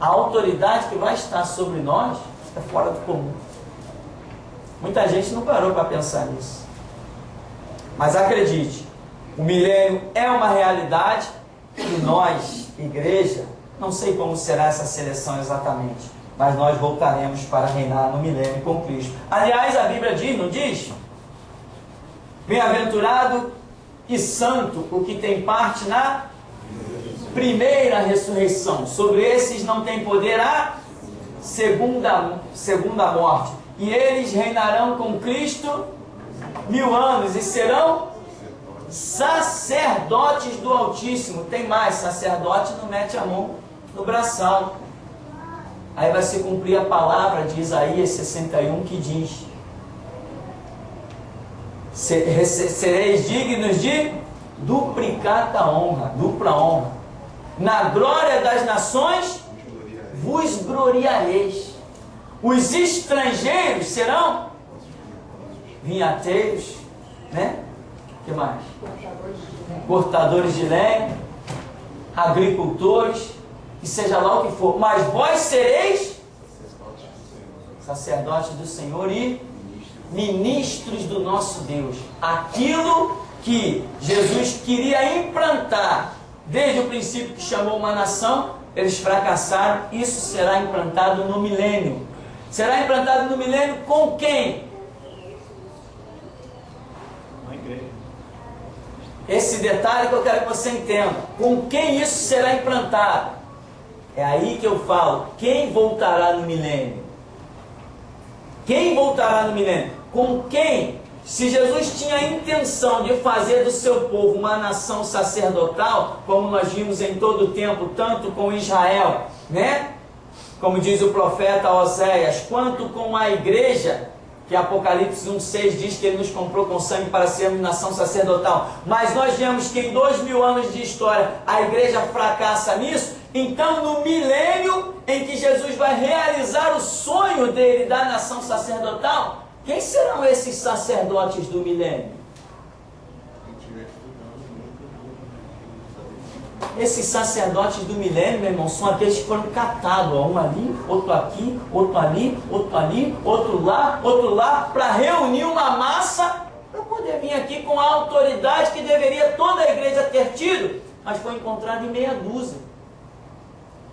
A autoridade que vai estar sobre nós é fora do comum. Muita gente não parou para pensar nisso. Mas acredite, o milênio é uma realidade e nós, igreja, não sei como será essa seleção exatamente, mas nós voltaremos para reinar no milênio com Cristo. Aliás, a Bíblia diz, não diz? Bem-aventurado e santo o que tem parte na primeira ressurreição. Sobre esses não tem poder a segunda morte. E eles reinarão com Cristo 1000 anos e serão sacerdotes do Altíssimo. Tem mais, sacerdote não mete a mão no braçal. Aí vai se cumprir a palavra de Isaías 61 que diz: sereis dignos de duplicata honra, dupla honra. Na glória das nações vos gloriareis. Os estrangeiros serão vinhateiros, né? O que mais? Cortadores de lenha, agricultores, e seja lá o que for. Mas vós sereis sacerdotes do Senhor e ministros do nosso Deus. Aquilo que Jesus queria implantar desde o princípio que chamou uma nação, eles fracassaram. Isso será implantado no milênio. Será implantado no milênio com quem? Na igreja. Esse detalhe que eu quero que você entenda. Com quem isso será implantado? É aí que eu falo. Quem voltará no milênio? Quem voltará no milênio? Com quem? Se Jesus tinha a intenção de fazer do seu povo uma nação sacerdotal, como nós vimos em todo o tempo, tanto com Israel, né? Como diz o profeta Oséias, quanto com a igreja, que Apocalipse 1,6 diz que ele nos comprou com sangue para sermos nação sacerdotal. Mas nós vemos que em 2000 anos de história a igreja fracassa nisso. Então, no milênio em que Jesus vai realizar o sonho dele da nação sacerdotal, quem serão esses sacerdotes do milênio? Esses sacerdotes do milênio, meu irmão, são aqueles que foram catados, ó, um ali, outro aqui, outro ali, outro lá, para reunir uma massa, para poder vir aqui com a autoridade que deveria toda a igreja ter tido, mas foi encontrado em meia dúzia.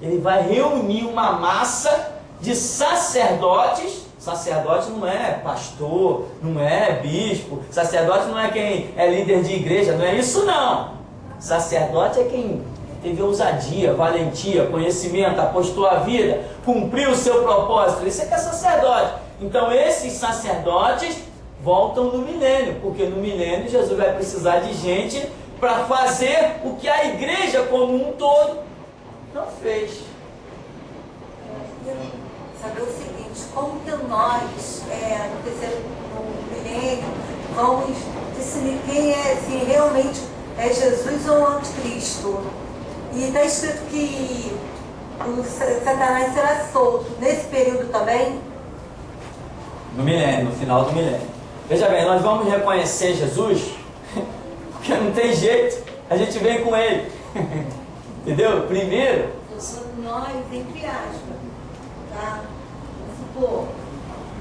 Ele vai reunir uma massa de sacerdotes. Sacerdote não é pastor, não é bispo, sacerdote não é quem é líder de igreja, não é isso não. Sacerdote é quem teve ousadia, valentia, conhecimento, apostou a vida, cumpriu o seu propósito. Isso é que é sacerdote. Então esses sacerdotes voltam no milênio, porque no milênio Jesus vai precisar de gente para fazer o que a igreja como um todo não fez. Saber o seguinte, como que nós, no milênio, vamos decidir quem é, se realmente é Jesus ou o anticristo? E está escrito que o Satanás será solto nesse período também? No milênio, no final do milênio. Veja bem, nós vamos reconhecer Jesus, porque não tem jeito, a gente vem com ele. Entendeu? Primeiro, nós, entre aspas, tá? Vamos supor,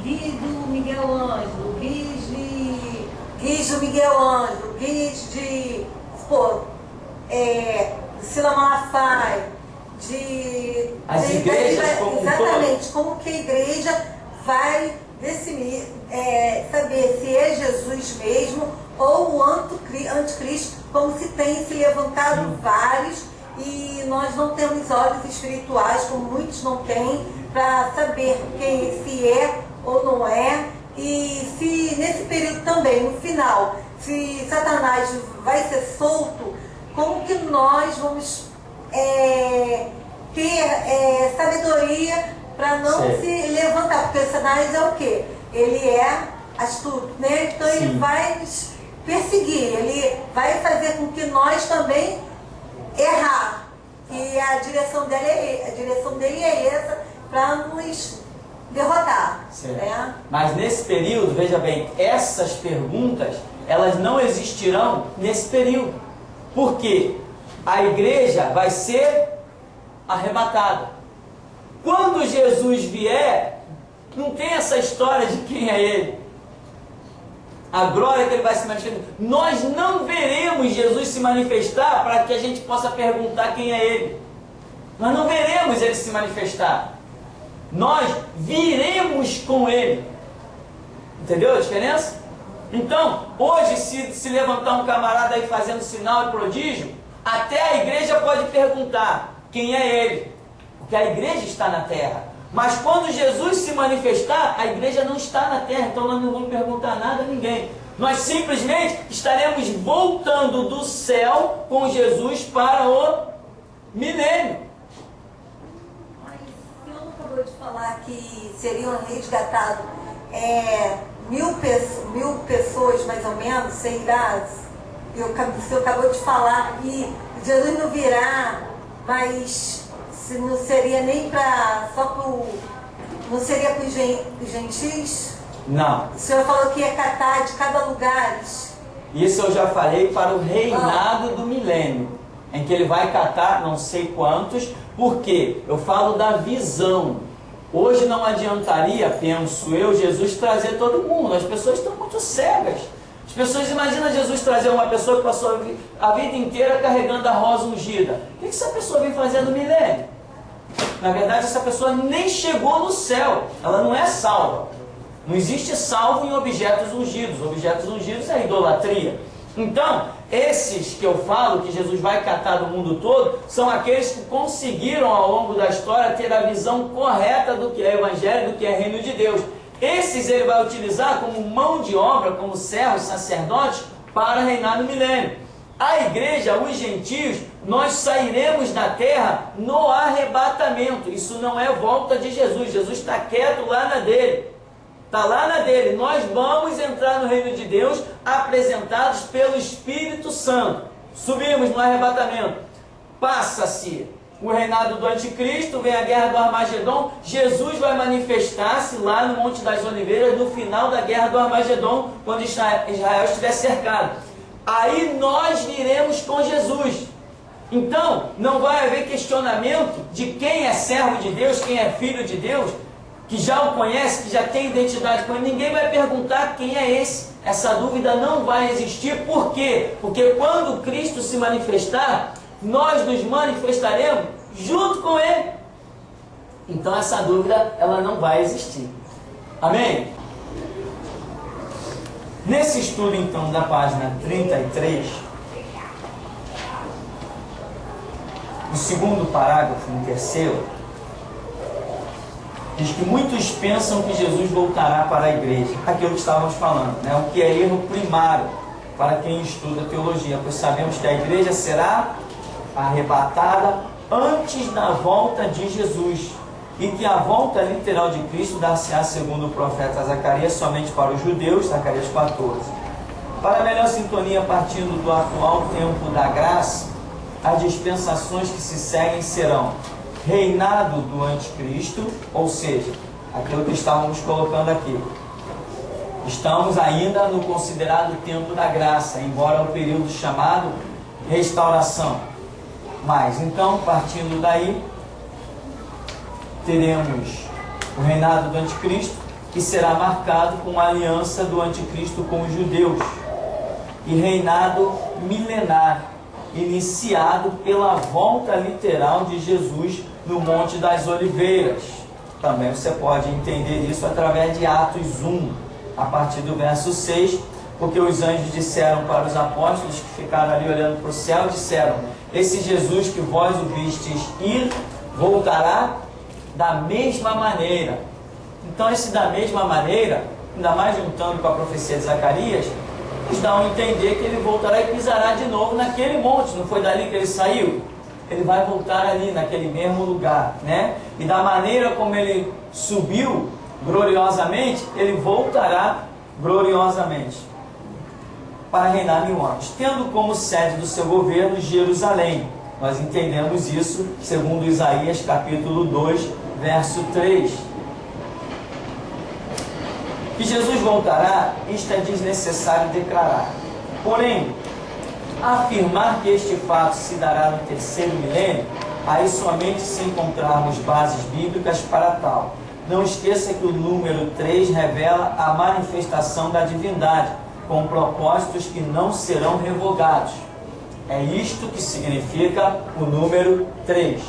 guiz do Miguel Ângelo, guiz do Miguel Ângelo, guiz de, supor, Sila Malafaia, as igrejas como exatamente, como que a igreja vai decidir, saber se é Jesus mesmo ou o anticristo, como se tem se levantado vários, e nós não temos olhos espirituais, como muitos não têm, para saber se é ou não é, e se nesse período também, no final, se Satanás vai ser solto, como que nós vamos ter sabedoria para não se levantar, porque Satanás é o quê? Ele é astuto, né? Então ele vai nos perseguir, ele vai fazer com que nós também errar, e a direção dele é essa, para nos derrotar. Né? Mas nesse período, veja bem, essas perguntas elas não existirão nesse período. Por quê? A igreja vai ser arrebatada. Quando Jesus vier, não tem essa história de quem é Ele. A glória que Ele vai se manifestar. Nós não veremos Jesus se manifestar para que a gente possa perguntar quem é Ele. Nós não veremos Ele se manifestar. Nós viremos com Ele. Entendeu a diferença? Então, hoje, se levantar um camarada aí fazendo sinal e prodígio, até a igreja pode perguntar quem é Ele. Porque a igreja está na terra. Mas quando Jesus se manifestar, a igreja não está na terra, então nós não vamos perguntar nada a ninguém. Nós simplesmente estaremos voltando do céu com Jesus para o milênio. Mas o senhor não acabou de falar que seriam resgatados 1.000 pessoas, mais ou menos, sei lá. O senhor acabou de falar que Jesus não virá, mas não seria nem para não seria para os gentios? Não. O senhor falou que ia catar de cada lugar. Isso eu já falei para o reinado do milênio, em que ele vai catar não sei quantos, porque eu falo da visão. Hoje não adiantaria, penso eu, Jesus trazer todo mundo. As pessoas estão muito cegas. As pessoas imaginam Jesus trazer uma pessoa que passou a vida inteira carregando a rosa ungida. O que essa pessoa vem fazer no milênio? Na verdade, essa pessoa nem chegou no céu. Ela não é salva. Não existe salvo em objetos ungidos. Objetos ungidos é idolatria. Então, esses que eu falo, que Jesus vai catar do mundo todo, são aqueles que conseguiram ao longo da história ter a visão correta do que é evangelho, do que é reino de Deus. Esses ele vai utilizar como mão de obra, como servos, sacerdotes, para reinar no milênio. A igreja, os gentios, nós sairemos da terra no arrebatamento. Isso não é volta de Jesus. Jesus está quieto lá na dele. Está lá na dele. Nós vamos entrar no reino de Deus apresentados pelo Espírito Santo. Subimos no arrebatamento. Passa-se o reinado do anticristo, vem a guerra do Armagedon. Jesus vai manifestar-se lá no Monte das Oliveiras no final da guerra do Armagedon, quando Israel estiver cercado. Aí nós viremos com Jesus. Então, não vai haver questionamento de quem é servo de Deus, quem é filho de Deus, que já o conhece, que já tem identidade com ele. Ninguém vai perguntar quem é esse. Essa dúvida não vai existir. Por quê? Porque quando Cristo se manifestar, nós nos manifestaremos junto com Ele. Então essa dúvida, ela não vai existir. Amém? Nesse estudo, então, da página 33, no segundo parágrafo, no terceiro, diz que muitos pensam que Jesus voltará para a igreja. Aquilo que estávamos falando, né? O que é erro primário para quem estuda teologia, pois sabemos que a igreja será arrebatada antes da volta de Jesus, e que a volta literal de Cristo dar-se-á, segundo o profeta Zacarias, somente para os judeus, Zacarias 14. Para melhor sintonia, partindo do atual tempo da graça, as dispensações que se seguem serão reinado do anticristo, ou seja, aquilo que estávamos colocando aqui. Estamos ainda no considerado tempo da graça, embora o período chamado restauração. Mas, então, partindo daí, teremos o reinado do anticristo, que será marcado com a aliança do anticristo com os judeus, e reinado milenar, iniciado pela volta literal de Jesus no Monte das Oliveiras. Também você pode entender isso através de Atos 1, a partir do verso 6, porque os anjos disseram para os apóstolos que ficaram ali olhando para o céu, disseram: esse Jesus que vós o vistes ir, voltará da mesma maneira. Então esse da mesma maneira, ainda mais juntando com a profecia de Zacarias, nos dá a entender que ele voltará e pisará de novo naquele monte. Não foi dali que ele saiu? Ele vai voltar ali naquele mesmo lugar, né? E da maneira como ele subiu gloriosamente, ele voltará gloriosamente para reinar 1000 anos, tendo como sede do seu governo Jerusalém. Nós entendemos isso segundo Isaías capítulo 2, verso 3. Que Jesus voltará, isto é desnecessário declarar. Porém, afirmar que este fato se dará no terceiro milênio, aí somente se encontrarmos bases bíblicas para tal. Não esqueça que o número 3 revela a manifestação da divindade, com propósitos que não serão revogados. É isto que significa o número 3,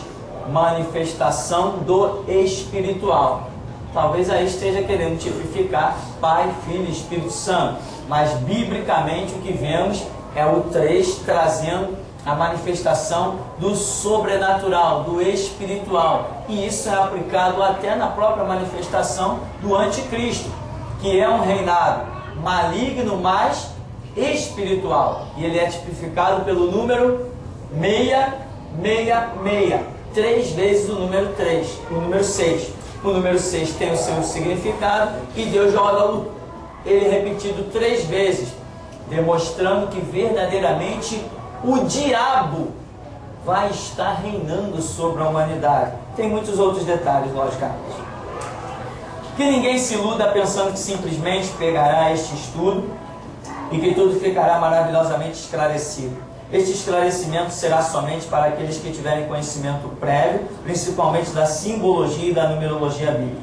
manifestação do espiritual. Talvez aí esteja querendo tipificar Pai, Filho e Espírito Santo, mas biblicamente o que vemos é o 3 trazendo a manifestação do sobrenatural, do espiritual. E isso é aplicado até na própria manifestação do anticristo, que é um reinado maligno, mas espiritual. E ele é tipificado pelo número 666, 3 vezes o número 3, o número 6. O número 6 tem o seu significado e Deus joga ele repetido 3 vezes, demonstrando que verdadeiramente o diabo vai estar reinando sobre a humanidade. Tem muitos outros detalhes, logicamente. Que ninguém se iluda pensando que simplesmente pegará este estudo e que tudo ficará maravilhosamente esclarecido. Este esclarecimento será somente para aqueles que tiverem conhecimento prévio, principalmente da simbologia e da numerologia bíblica.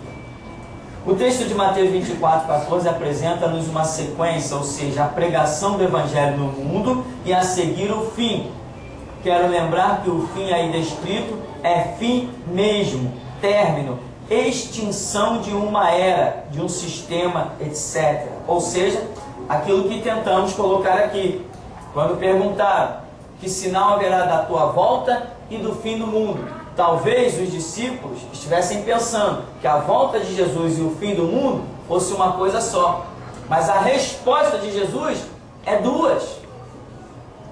O texto de Mateus 24:14 apresenta-nos uma sequência, ou seja, a pregação do Evangelho no mundo e a seguir o fim. Quero lembrar que o fim aí descrito é fim mesmo, término, extinção de uma era, de um sistema, etc. Ou seja, aquilo que tentamos colocar aqui. Quando perguntaram que sinal haverá da tua volta e do fim do mundo, talvez os discípulos estivessem pensando que a volta de Jesus e o fim do mundo fosse uma coisa só. Mas a resposta de Jesus é duas.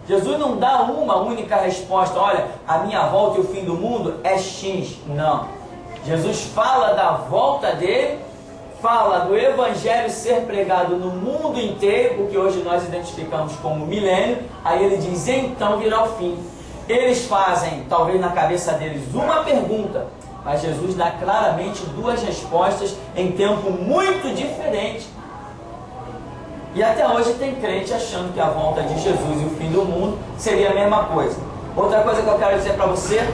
Jesus não dá uma única resposta, olha, a minha volta e o fim do mundo é X. Não. Jesus fala da volta dele, fala do Evangelho ser pregado no mundo inteiro, o que hoje nós identificamos como milênio. Aí ele diz, então virá o fim. Eles fazem, talvez na cabeça deles, uma pergunta, mas Jesus dá claramente duas respostas em tempo muito diferente. E até hoje tem crente achando que a volta de Jesus e o fim do mundo seria a mesma coisa. Outra coisa que eu quero dizer para você,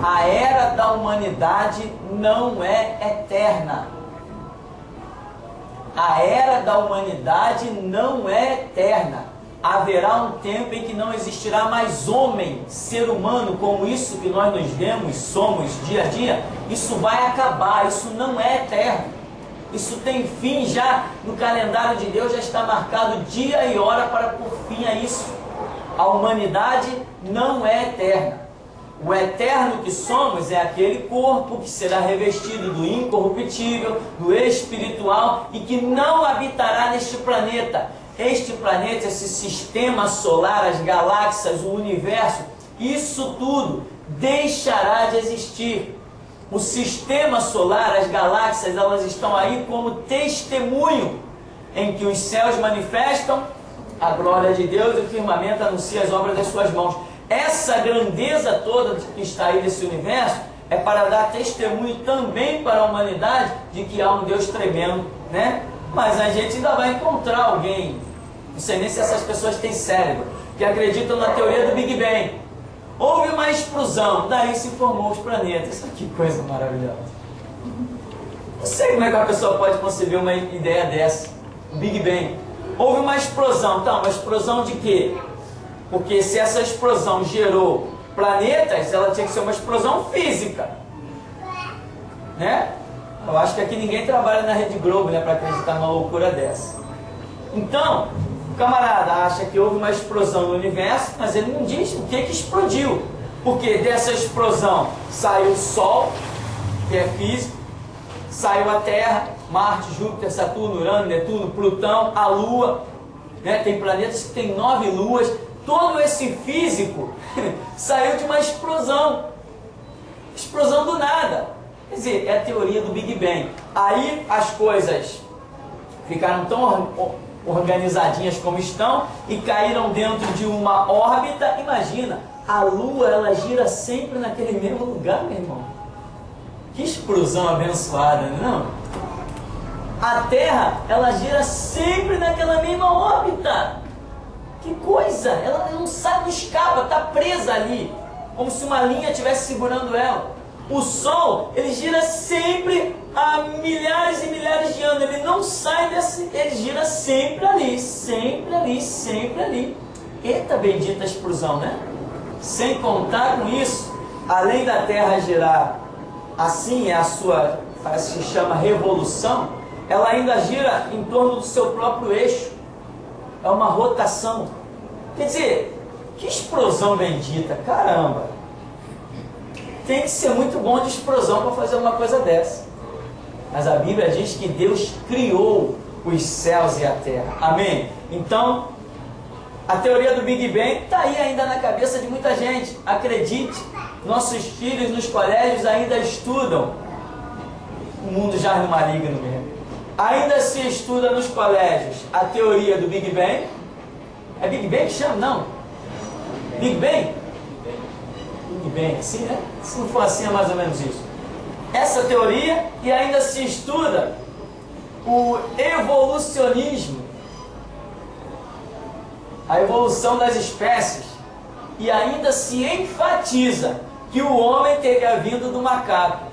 a era da humanidade não é eterna. A era da humanidade não é eterna. Haverá um tempo em que não existirá mais homem, ser humano, como isso que nós nos vemos, somos dia a dia. Isso vai acabar, isso não é eterno. Isso tem fim já, no calendário de Deus já está marcado dia e hora para pôr fim a isso. A humanidade não é eterna. O eterno que somos é aquele corpo que será revestido do incorruptível, do espiritual e que não habitará neste planeta. Este planeta, esse sistema solar, as galáxias, o universo, isso tudo deixará de existir. O sistema solar, as galáxias, elas estão aí como testemunho em que os céus manifestam a glória de Deus e o firmamento anuncia as obras das suas mãos. Essa grandeza toda que está aí nesse universo é para dar testemunho também para a humanidade de que há um Deus tremendo, né? Mas a gente ainda vai encontrar alguém, não sei nem se essas pessoas têm cérebro, que acreditam na teoria do Big Bang. Houve uma explosão, daí se formou os planetas. Que coisa maravilhosa. Não sei como é que uma pessoa pode conceber uma ideia dessa. O Big Bang. Houve uma explosão, tá? Uma explosão de quê? Porque se essa explosão gerou planetas, ela tinha que ser uma explosão física, né? Eu acho que aqui ninguém trabalha na Rede Globo, né, para acreditar numa loucura dessa. Então, o camarada acha que houve uma explosão no universo, mas ele não diz o que explodiu. Porque dessa explosão saiu o Sol, que é físico, saiu a Terra, Marte, Júpiter, Saturno, Urano, Netuno, Plutão, a Lua, né? Tem planetas que têm 9 luas. Todo esse físico saiu de uma explosão. Explosão do nada. Quer dizer, é a teoria do Big Bang. Aí as coisas ficaram tão organizadinhas como estão e caíram dentro de uma órbita. Imagina, a Lua, ela gira sempre naquele mesmo lugar, meu irmão. Que explosão abençoada, não? A Terra, ela gira sempre naquela mesma órbita. Que coisa! Ela não sai, não escapa, está presa ali, como se uma linha estivesse segurando ela. O Sol, ele gira sempre há milhares e milhares de anos. Ele não sai desse, ele gira sempre ali, sempre ali, sempre ali. Eita bendita explosão, né? Sem contar com isso, além da Terra girar assim, é a sua, parece que se chama revolução, ela ainda gira em torno do seu próprio eixo. É uma rotação. Quer dizer, que explosão bendita, caramba! Tem que ser muito bom de explosão para fazer uma coisa dessa. Mas a Bíblia diz que Deus criou os céus e a terra. Amém? Então, a teoria do Big Bang está aí ainda na cabeça de muita gente. Acredite, nossos filhos nos colégios ainda estudam. O mundo já no maligno mesmo. Ainda se estuda nos colégios a teoria do Big Bang. É Big Bang que chama? Não. Big Bang? Big Bang, assim, né? Se não for assim, é mais ou menos isso. Essa teoria, e ainda se estuda o evolucionismo, a evolução das espécies, e ainda se enfatiza que o homem teria vindo do macaco.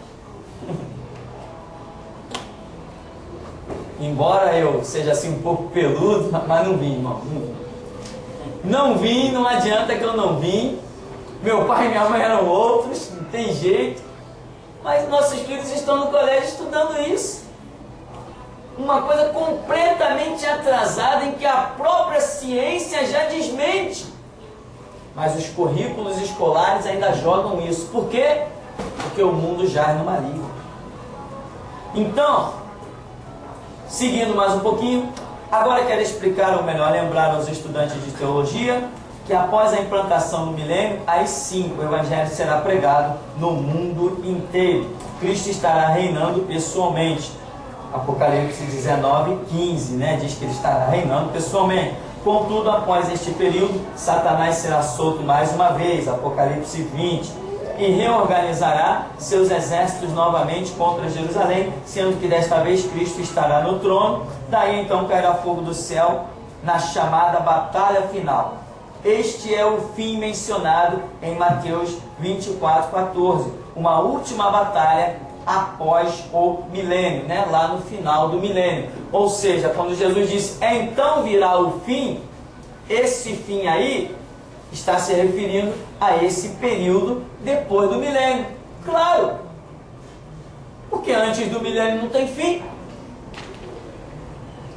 Embora eu seja assim um pouco peludo, mas não vim, irmão. Não vim, não adianta que eu não vim. Meu pai e minha mãe eram outros, não tem jeito. Mas nossos filhos estão no colégio estudando isso. Uma coisa completamente atrasada em que a própria ciência já desmente. Mas os currículos escolares ainda jogam isso. Por quê? Porque o mundo jaz no maligno. Então, seguindo mais um pouquinho, agora quero explicar, ou melhor, lembrar aos estudantes de teologia, que após a implantação do milênio, aí sim o Evangelho será pregado no mundo inteiro. Cristo estará reinando pessoalmente. Apocalipse 19:15, né? Diz que ele estará reinando pessoalmente. Contudo, após este período, Satanás será solto mais uma vez, Apocalipse 20, e reorganizará seus exércitos novamente contra Jerusalém, sendo que desta vez Cristo estará no trono. Daí então cairá fogo do céu na chamada batalha final. Este é o fim mencionado em Mateus 24:14, uma última batalha após o milênio, né? Lá no final do milênio. Ou seja, quando Jesus disse, então virá o fim, esse fim aí está se referindo a esse período depois do milênio. Claro, porque antes do milênio não tem fim.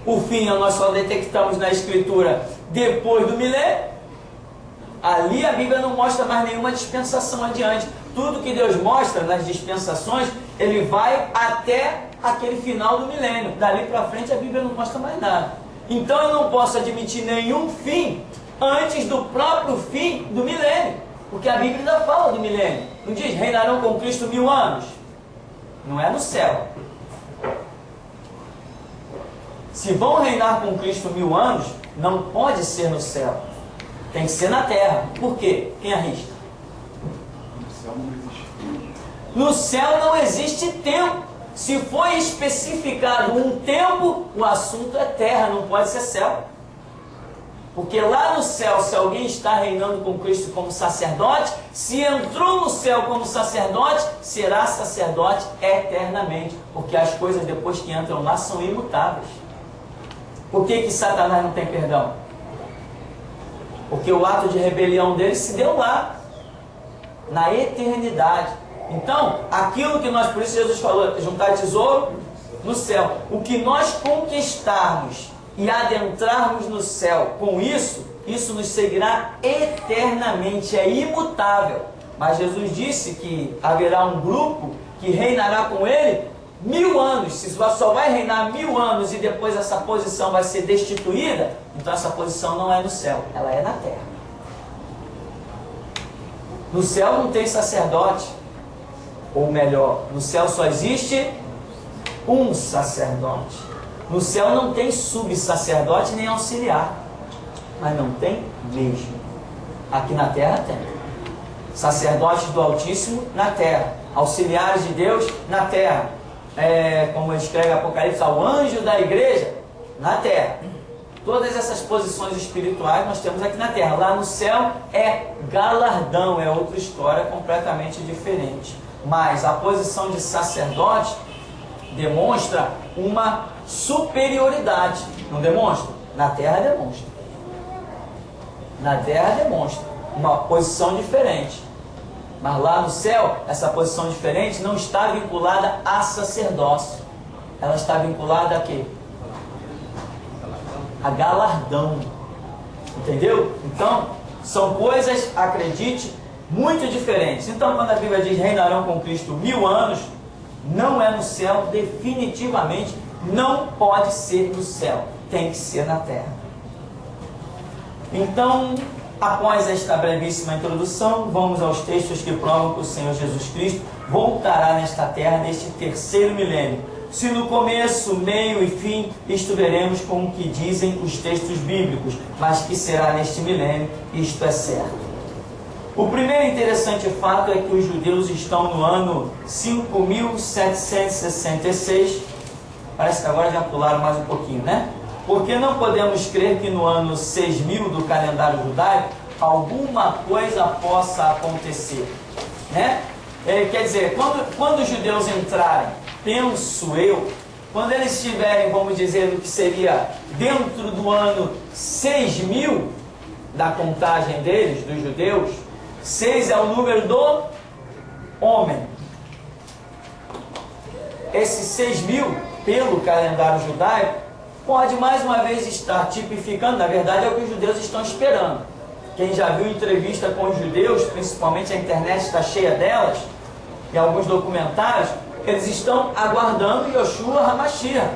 O fim nós só detectamos na Escritura depois do milênio. Ali a Bíblia não mostra mais nenhuma dispensação adiante. Tudo que Deus mostra nas dispensações, ele vai até aquele final do milênio. Dali para frente a Bíblia não mostra mais nada. Então eu não posso admitir nenhum fim antes do próprio fim do milênio. Porque a Bíblia ainda fala do milênio. Não diz, reinarão com Cristo 1000 anos. Não é no céu. Se vão reinar com Cristo 1000 anos, não pode ser no céu. Tem que ser na terra. Por quê? Quem arrisca? No céu não existe tempo. Se foi especificado um tempo, o assunto é terra, não pode ser céu. Porque lá no céu, se alguém está reinando com Cristo como sacerdote, se entrou no céu como sacerdote, será sacerdote eternamente. Porque as coisas depois que entram lá são imutáveis. Por que Satanás não tem perdão? Porque o ato de rebelião dele se deu lá, na eternidade. Então, aquilo que nós, por isso Jesus falou, juntar tesouro no céu. O que nós conquistarmos e adentrarmos no céu com isso, isso nos seguirá eternamente, é imutável. Mas Jesus disse que haverá um grupo que reinará com ele 1000 anos. Se só vai reinar 1000 anos e depois essa posição vai ser destituída, então essa posição não é no céu, ela é na terra. No céu não tem sacerdote, ou melhor, no céu só existe um sacerdote. No céu não tem subsacerdote nem auxiliar, mas não tem mesmo. Aqui na terra tem. Sacerdotes do Altíssimo na terra, auxiliares de Deus na terra. como escreve Apocalipse, ao anjo da igreja na terra. Todas essas posições espirituais nós temos aqui na terra. Lá no céu é galardão, é outra história completamente diferente. Mas a posição de sacerdote demonstra uma superioridade. Não demonstra? Na terra demonstra. Na terra demonstra uma posição diferente. Mas lá no céu, essa posição diferente não está vinculada a sacerdócio. Ela está vinculada a quê? A galardão. Entendeu? Então, são coisas, acredite, muito diferentes. Então, quando a Bíblia diz reinarão com Cristo 1000 anos, não é no céu, definitivamente não pode ser no céu, tem que ser na terra. Então, após esta brevíssima introdução, vamos aos textos que provam que o Senhor Jesus Cristo voltará nesta terra neste terceiro milênio. Se no começo, meio e fim, isto veremos com o que dizem os textos bíblicos, mas que será neste milênio, isto é certo. O primeiro interessante fato é que os judeus estão no ano 5766, parece que agora já pularam mais um pouquinho, né? Porque não podemos crer que no ano 6000 do calendário judaico alguma coisa possa acontecer, né? Quer dizer, quando os judeus entrarem, penso eu, quando eles estiverem, vamos dizer, o que seria dentro do ano 6000 da contagem deles, dos judeus, 6 é o número do homem. Esse 6000, pelo calendário judaico, pode mais uma vez estar tipificando, na verdade é o que os judeus estão esperando. Quem já viu entrevista com os judeus, principalmente a internet está cheia delas, e alguns documentários, eles estão aguardando Yoshua HaMashiach.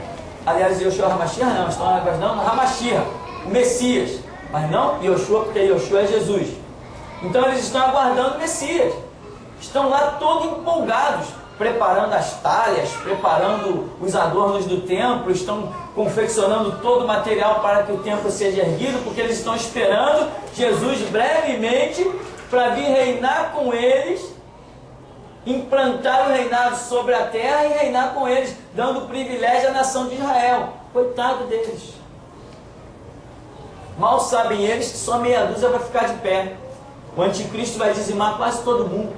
Aliás, Yoshua HaMashiach não, estão aguardando HaMashiach, o Messias. Mas não Yoshua, porque Yoshua é Jesus. Então eles estão aguardando o Messias. Estão lá todos empolgados, preparando as talhas, preparando os adornos do templo, estão confeccionando todo o material para que o templo seja erguido, porque eles estão esperando Jesus brevemente para vir reinar com eles, implantar o reinado sobre a terra e reinar com eles, dando privilégio à nação de Israel. Coitado deles. Mal sabem eles que só meia dúzia vai ficar de pé. O anticristo vai dizimar quase todo mundo.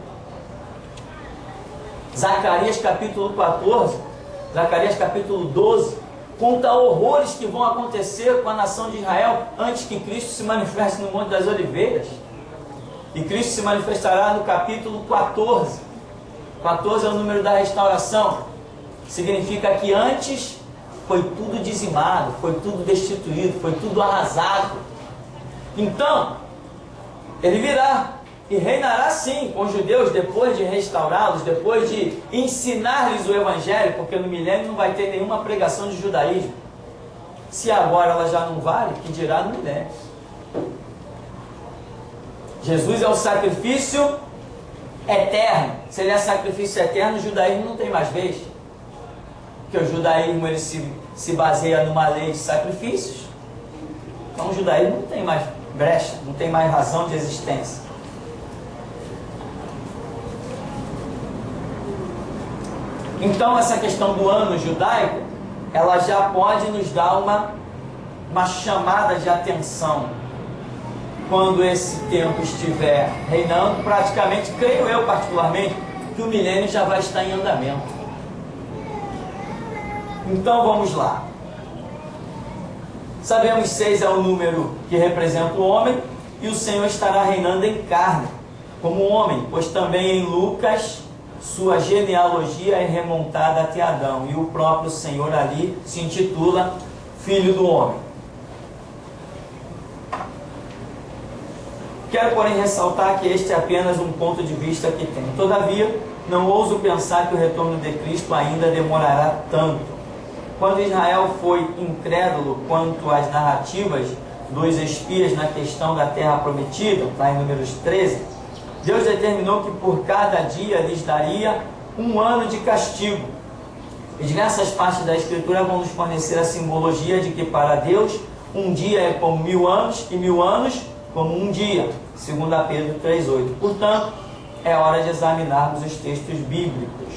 Zacarias capítulo 14, Zacarias capítulo 12, conta horrores que vão acontecer com a nação de Israel antes que Cristo se manifeste no Monte das Oliveiras. E Cristo se manifestará no capítulo 14. 14 é o número da restauração. Significa que antes foi tudo dizimado, foi tudo destituído, foi tudo arrasado. Então, ele virá e reinará sim com os judeus depois de restaurá-los, depois de ensinar-lhes o Evangelho, porque no milênio não vai ter nenhuma pregação de judaísmo. Se agora ela já não vale, que dirá no milênio. Jesus é o sacrifício eterno. Se ele é sacrifício eterno, o judaísmo não tem mais vez. Porque o judaísmo ele se baseia numa lei de sacrifícios. Então o judaísmo não tem mais brecha, não tem mais razão de existência. Então essa questão do ano judaico, ela já pode nos dar uma chamada de atenção. Quando esse tempo estiver reinando, praticamente, creio eu particularmente, que o milênio já vai estar em andamento. Então vamos lá. Sabemos 6 é o número que representa o homem, e o Senhor estará reinando em carne, como homem, pois também em Lucas sua genealogia é remontada até Adão, e o próprio Senhor ali se intitula Filho do Homem. Quero, porém, ressaltar que este é apenas um ponto de vista que tenho. Todavia, não ouso pensar que o retorno de Cristo ainda demorará tanto. Quando Israel foi incrédulo quanto às narrativas dos espias na questão da terra prometida, lá em Números 13, Deus determinou que por cada dia lhes daria 1 ano de castigo. E diversas partes da Escritura vão nos fornecer a simbologia de que para Deus um dia é como 1000 anos e 1000 anos como um dia, segundo a Pedro 3,8. Portanto, é hora de examinarmos os textos bíblicos.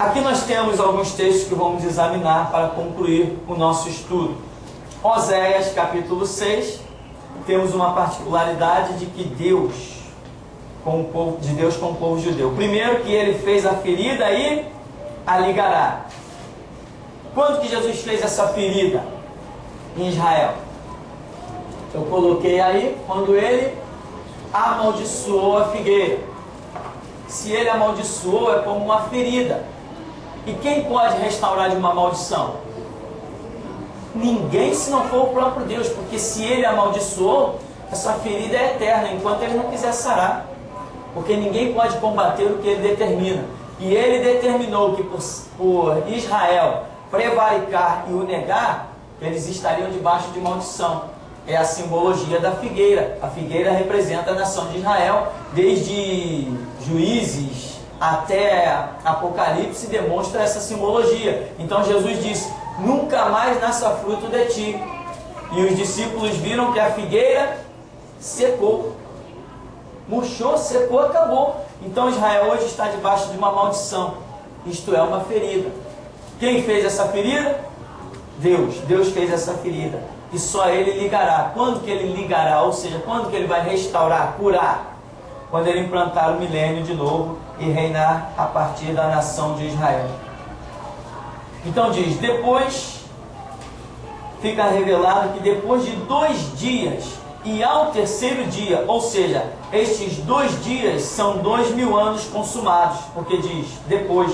Aqui nós temos alguns textos que vamos examinar para concluir o nosso estudo. Oséias capítulo 6, temos uma particularidade de que Deus com o povo judeu. Primeiro, que ele fez a ferida e a ligará. Quando que Jesus fez essa ferida em Israel? Eu coloquei aí, quando ele amaldiçoou a figueira. Se ele amaldiçoou, é como uma ferida. E quem pode restaurar de uma maldição? Ninguém, se não for o próprio Deus, porque se ele amaldiçoou, essa ferida é eterna, enquanto ele não quiser sarar. Porque ninguém pode combater o que ele determina. E ele determinou que por Israel prevaricar e o negar, eles estariam debaixo de maldição. É a simbologia da figueira. A figueira representa a nação de Israel, desde Juízes até Apocalipse demonstra essa simbologia. Então Jesus disse: nunca mais nasça fruto de ti. E os discípulos viram que a figueira secou, murchou, secou, acabou. Então Israel hoje está debaixo de uma maldição, isto é, uma ferida. Quem fez essa ferida? Deus. Deus fez essa ferida. E só Ele ligará. Quando que Ele ligará? Ou seja, quando que Ele vai restaurar, curar? Quando Ele implantar o milênio de novo e reinar a partir da nação de Israel. Então diz, depois fica revelado que depois de 2 dias e ao terceiro dia, ou seja, estes 2 dias são 2000 anos consumados, porque diz depois.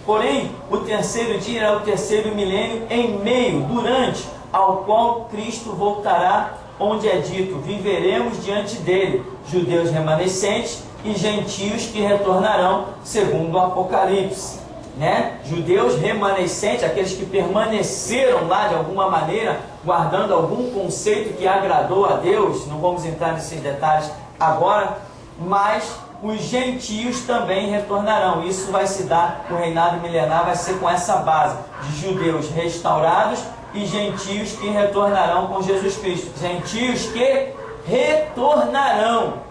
Porém, o terceiro dia é o terceiro milênio em meio, durante, ao qual Cristo voltará, onde é dito, viveremos diante dele, judeus remanescentes e gentios que retornarão, segundo o Apocalipse. Né? Judeus remanescentes, aqueles que permaneceram lá de alguma maneira, guardando algum conceito que agradou a Deus, não vamos entrar nesses detalhes agora, mas os gentios também retornarão. Isso vai se dar, o reinado milenar vai ser com essa base, de judeus restaurados e gentios que retornarão com Jesus Cristo. Gentios que retornarão.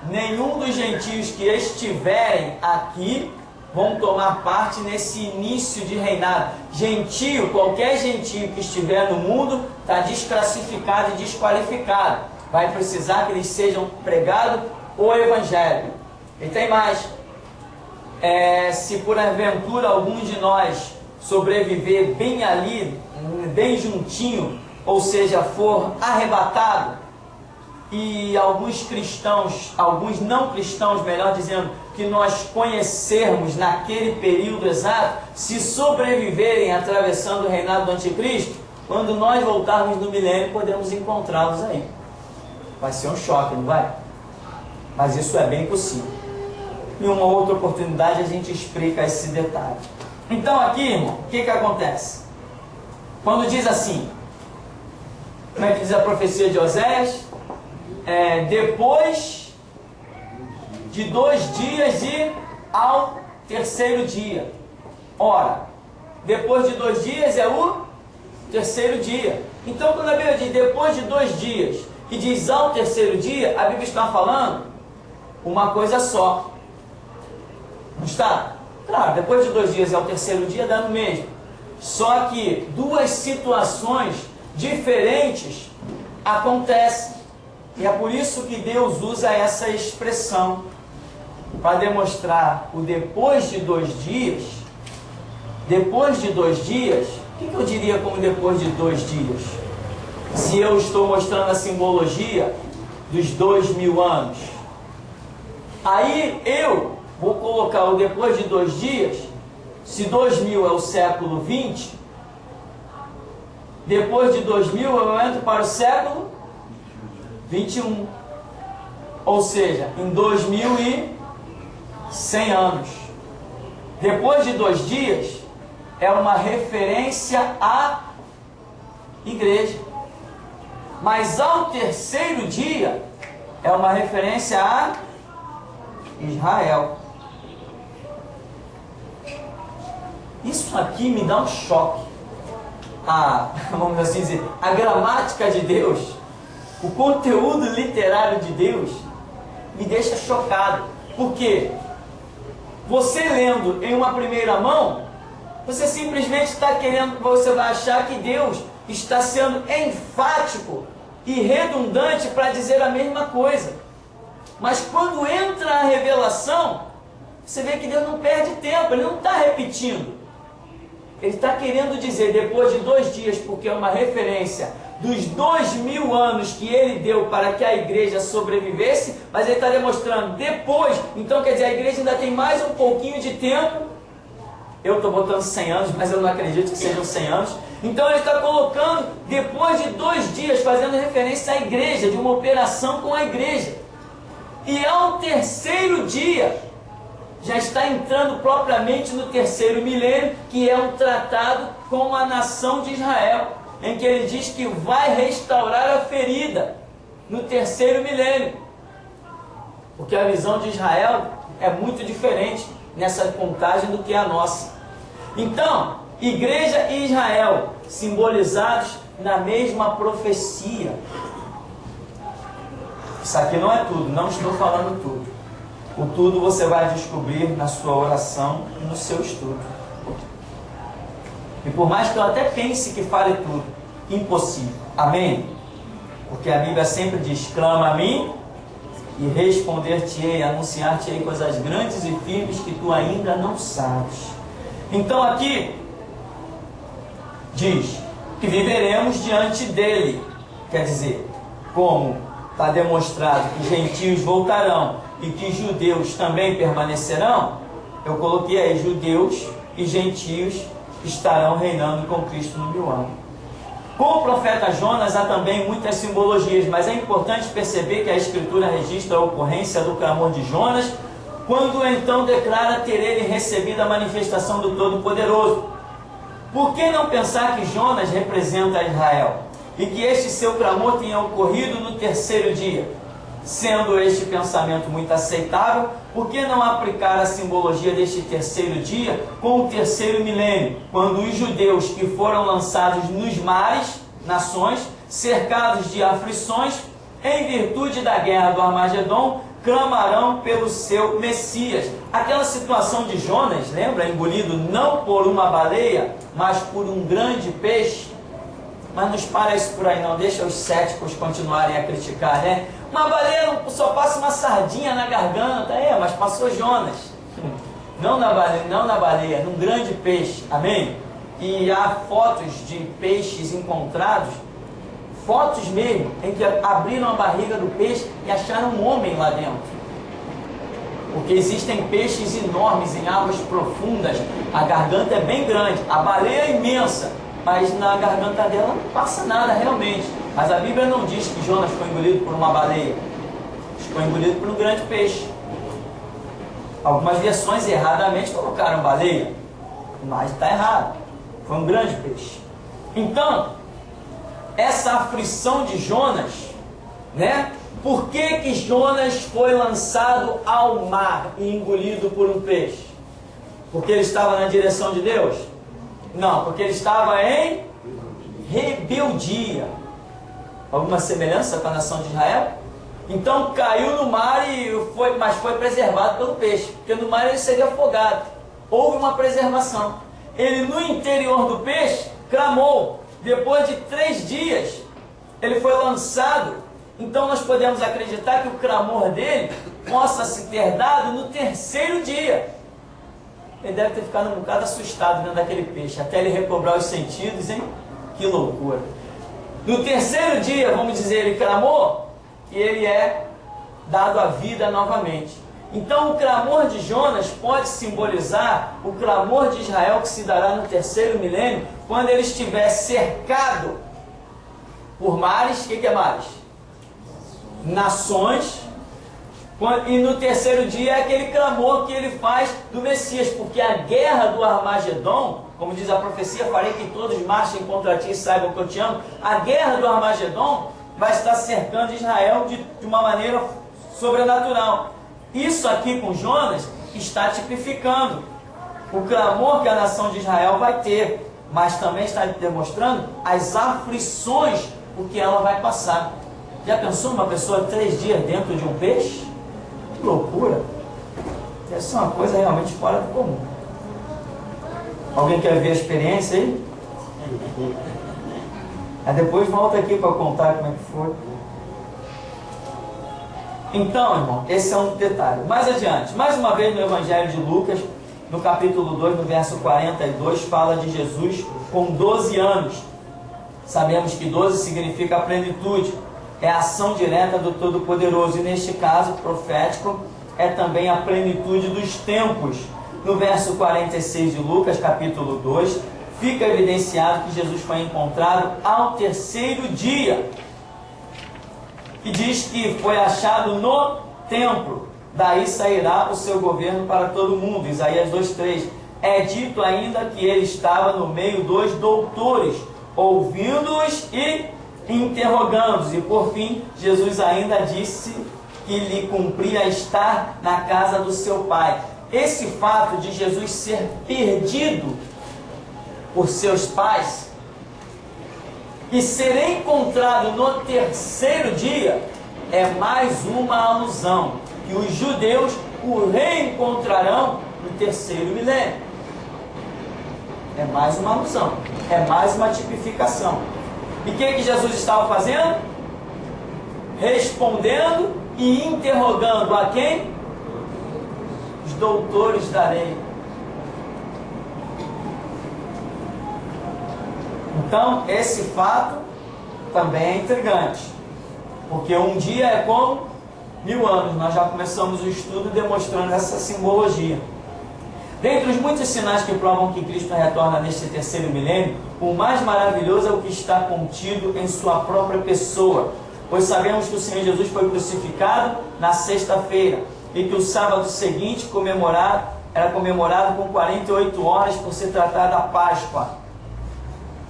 Nenhum dos gentios que estiverem aqui vão tomar parte nesse início de reinado. Gentio, qualquer gentio que estiver no mundo, está desclassificado e desqualificado. Vai precisar que eles sejam pregados o Evangelho. E tem mais. Se por aventura algum de nós sobreviver bem ali, bem juntinho, ou seja, for arrebatado, e alguns cristãos, alguns não cristãos, melhor dizendo, que nós conhecermos naquele período exato, se sobreviverem atravessando o reinado do anticristo, quando nós voltarmos no milênio, podemos encontrá-los aí. Vai ser um choque, não vai? Mas isso é bem possível. Em uma outra oportunidade a gente explica esse detalhe. Então aqui, irmão, o que acontece? Quando diz assim, como é que diz a profecia de Oséias? Depois de 2 dias e ao terceiro dia. Ora, depois de 2 dias é o terceiro dia. Então quando a Bíblia diz depois de 2 dias e diz ao terceiro dia, a Bíblia está falando uma coisa só. Não está? Claro, depois de 2 dias e ao terceiro dia dá no mesmo. Só que 2 situações diferentes acontecem. E é por isso que Deus usa essa expressão, para demonstrar o depois de 2 dias. Depois de 2 dias, o que eu diria como depois de 2 dias? Se eu estou mostrando a simbologia dos 2000 anos, aí eu vou colocar o depois de 2 dias, se 2000 é o século 20, depois de 2000 eu entro para o século 21, ou seja, em 2100 anos. Depois de 2 dias é uma referência à igreja, mas ao terceiro dia é uma referência a Israel. Isso aqui me dá um choque. Vamos assim dizer, a gramática de Deus, o conteúdo literário de Deus me deixa chocado. Por quê? você lendo em uma primeira mão, você simplesmente está querendo, você vai achar que Deus está sendo enfático e redundante para dizer a mesma coisa. Mas quando entra a revelação, você vê que Deus não perde tempo, Ele não está repetindo. Ele está querendo dizer, depois de 2 dias, porque é uma referência dos 2000 anos que Ele deu para que a igreja sobrevivesse, mas Ele está demonstrando depois, então quer dizer, a igreja ainda tem mais um pouquinho de tempo. Eu estou botando 100 anos, mas eu não acredito que sejam 100 anos. Então Ele está colocando, depois de 2 dias, fazendo referência à igreja, de uma operação com a igreja. E ao 3º dia, já está entrando propriamente no 3º milênio, que é um tratado com a nação de Israel, em que Ele diz que vai restaurar a ferida no 3º milênio. Porque a visão de Israel é muito diferente nessa contagem do que a nossa. Então, igreja e Israel, simbolizados na mesma profecia. Isso aqui não é tudo, não estou falando tudo. O tudo você vai descobrir na sua oração e no seu estudo. E por mais que eu até pense que fale tudo, impossível. Amém? Porque a Bíblia sempre diz, clama a mim e responder-te-ei, anunciar-te-ei coisas grandes e firmes que tu ainda não sabes. Então aqui diz que viveremos diante dele. Quer dizer, como está demonstrado que gentios voltarão e que judeus também permanecerão, eu coloquei aí, judeus e gentios estarão reinando com Cristo no 1000 anos. Com o profeta Jonas há também muitas simbologias, mas é importante perceber que a Escritura registra a ocorrência do clamor de Jonas, quando então declara ter ele recebido a manifestação do Todo-Poderoso. Por que não pensar que Jonas representa Israel? E que este seu clamor tenha ocorrido no 3º dia? Sendo este pensamento muito aceitável, por que não aplicar a simbologia deste 3º dia com o 3º milênio, quando os judeus que foram lançados nos mares, nações, cercados de aflições, em virtude da guerra do Armagedon, clamarão pelo seu Messias? Aquela situação de Jonas, lembra? Engolido não por uma baleia, mas por um grande peixe. Mas não para isso por aí não, deixa os céticos continuarem a criticar, né? Uma baleia só passa uma sardinha na garganta, mas passou Jonas. Não na baleia, num grande peixe, amém? E há fotos de peixes encontrados, fotos mesmo, em que abriram a barriga do peixe e acharam um homem lá dentro. Porque existem peixes enormes em águas profundas, a garganta é bem grande, a baleia é imensa, mas na garganta dela não passa nada realmente. Mas a Bíblia não diz que Jonas foi engolido por uma baleia, foi engolido por um grande peixe. Algumas versões erradamente colocaram baleia, mas está errado, foi um grande peixe. Então, essa aflição de Jonas, né? Por que Jonas foi lançado ao mar e engolido por um peixe? Porque ele estava na direção de Deus? Não, porque ele estava em rebeldia. Alguma semelhança com a nação de Israel? Então caiu no mar mas foi preservado pelo peixe, porque no mar ele seria afogado. Houve uma preservação. Ele no interior do peixe clamou. Depois de 3 dias ele foi lançado. Então nós podemos acreditar que o clamor dele possa se ter dado no 3º dia. Ele deve ter ficado um bocado assustado dentro daquele peixe, até ele recobrar os sentidos, hein? Que loucura! No 3º dia, vamos dizer, ele clamou e ele é dado a vida novamente. Então o clamor de Jonas pode simbolizar o clamor de Israel que se dará no 3º milênio, quando ele estiver cercado por mares. O que é mares? Nações. E no 3º dia é aquele clamor que ele faz do Messias, porque a guerra do Armagedon, como diz a profecia, farei que todos marchem contra ti e saibam que eu te amo. A guerra do Armagedon vai estar cercando Israel de uma maneira sobrenatural. Isso aqui com Jonas está tipificando o clamor que a nação de Israel vai ter, mas também está demonstrando as aflições por que ela vai passar. Já pensou uma pessoa 3 dias dentro de um peixe? Que loucura! Deve Isso é uma coisa realmente fora do comum. Alguém quer ver a experiência aí? Aí depois volta aqui para contar como é que foi. Então, irmão, esse é um detalhe. Mais adiante, mais uma vez no Evangelho de Lucas, no capítulo 2, no verso 42, fala de Jesus com 12 anos. Sabemos que 12 significa a plenitude, é a ação direta do Todo-Poderoso, e neste caso profético é também a plenitude dos tempos. No verso 46 de Lucas, capítulo 2, fica evidenciado que Jesus foi encontrado ao terceiro dia. E diz que foi achado no templo, daí sairá o seu governo para todo mundo. Isaías 2,3. É dito ainda que ele estava no meio dos doutores, ouvindo-os e interrogando-os. E por fim, Jesus ainda disse que lhe cumpria estar na casa do seu pai. Esse fato de Jesus ser perdido por seus pais e ser encontrado no terceiro dia é mais uma alusão que os judeus o reencontrarão no terceiro milênio. É mais uma alusão, é mais uma tipificação. E o que Jesus estava fazendo? Respondendo e interrogando a quem? Os doutores da lei. Então, esse fato também é intrigante, porque um dia é como 1000 anos. Nós já começamos o estudo demonstrando essa simbologia. Dentre os muitos sinais que provam que Cristo retorna neste terceiro milênio, o mais maravilhoso é o que está contido em sua própria pessoa, pois sabemos que o Senhor Jesus foi crucificado na sexta-feira e que o sábado seguinte era comemorado com 48 horas por se tratar da Páscoa.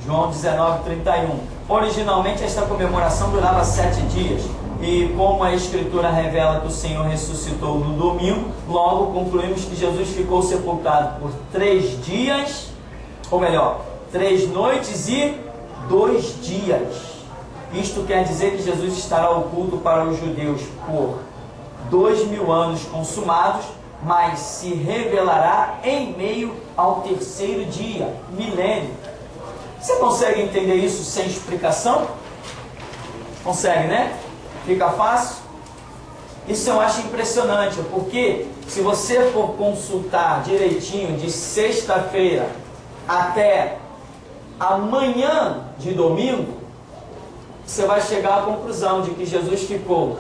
João 19:31. Originalmente esta comemoração durava 7 dias, e como a Escritura revela que o Senhor ressuscitou no domingo, logo concluímos que Jesus ficou sepultado por 3 dias, ou melhor, 3 noites e 2 dias. Isto quer dizer que Jesus estará oculto para os judeus por 2000 anos consumados, mas se revelará em meio ao terceiro dia, milênio. Você consegue entender isso sem explicação? Consegue, né? Fica fácil? Isso eu acho impressionante, porque se você for consultar direitinho de sexta-feira até amanhã de domingo, você vai chegar à conclusão de que Jesus ficou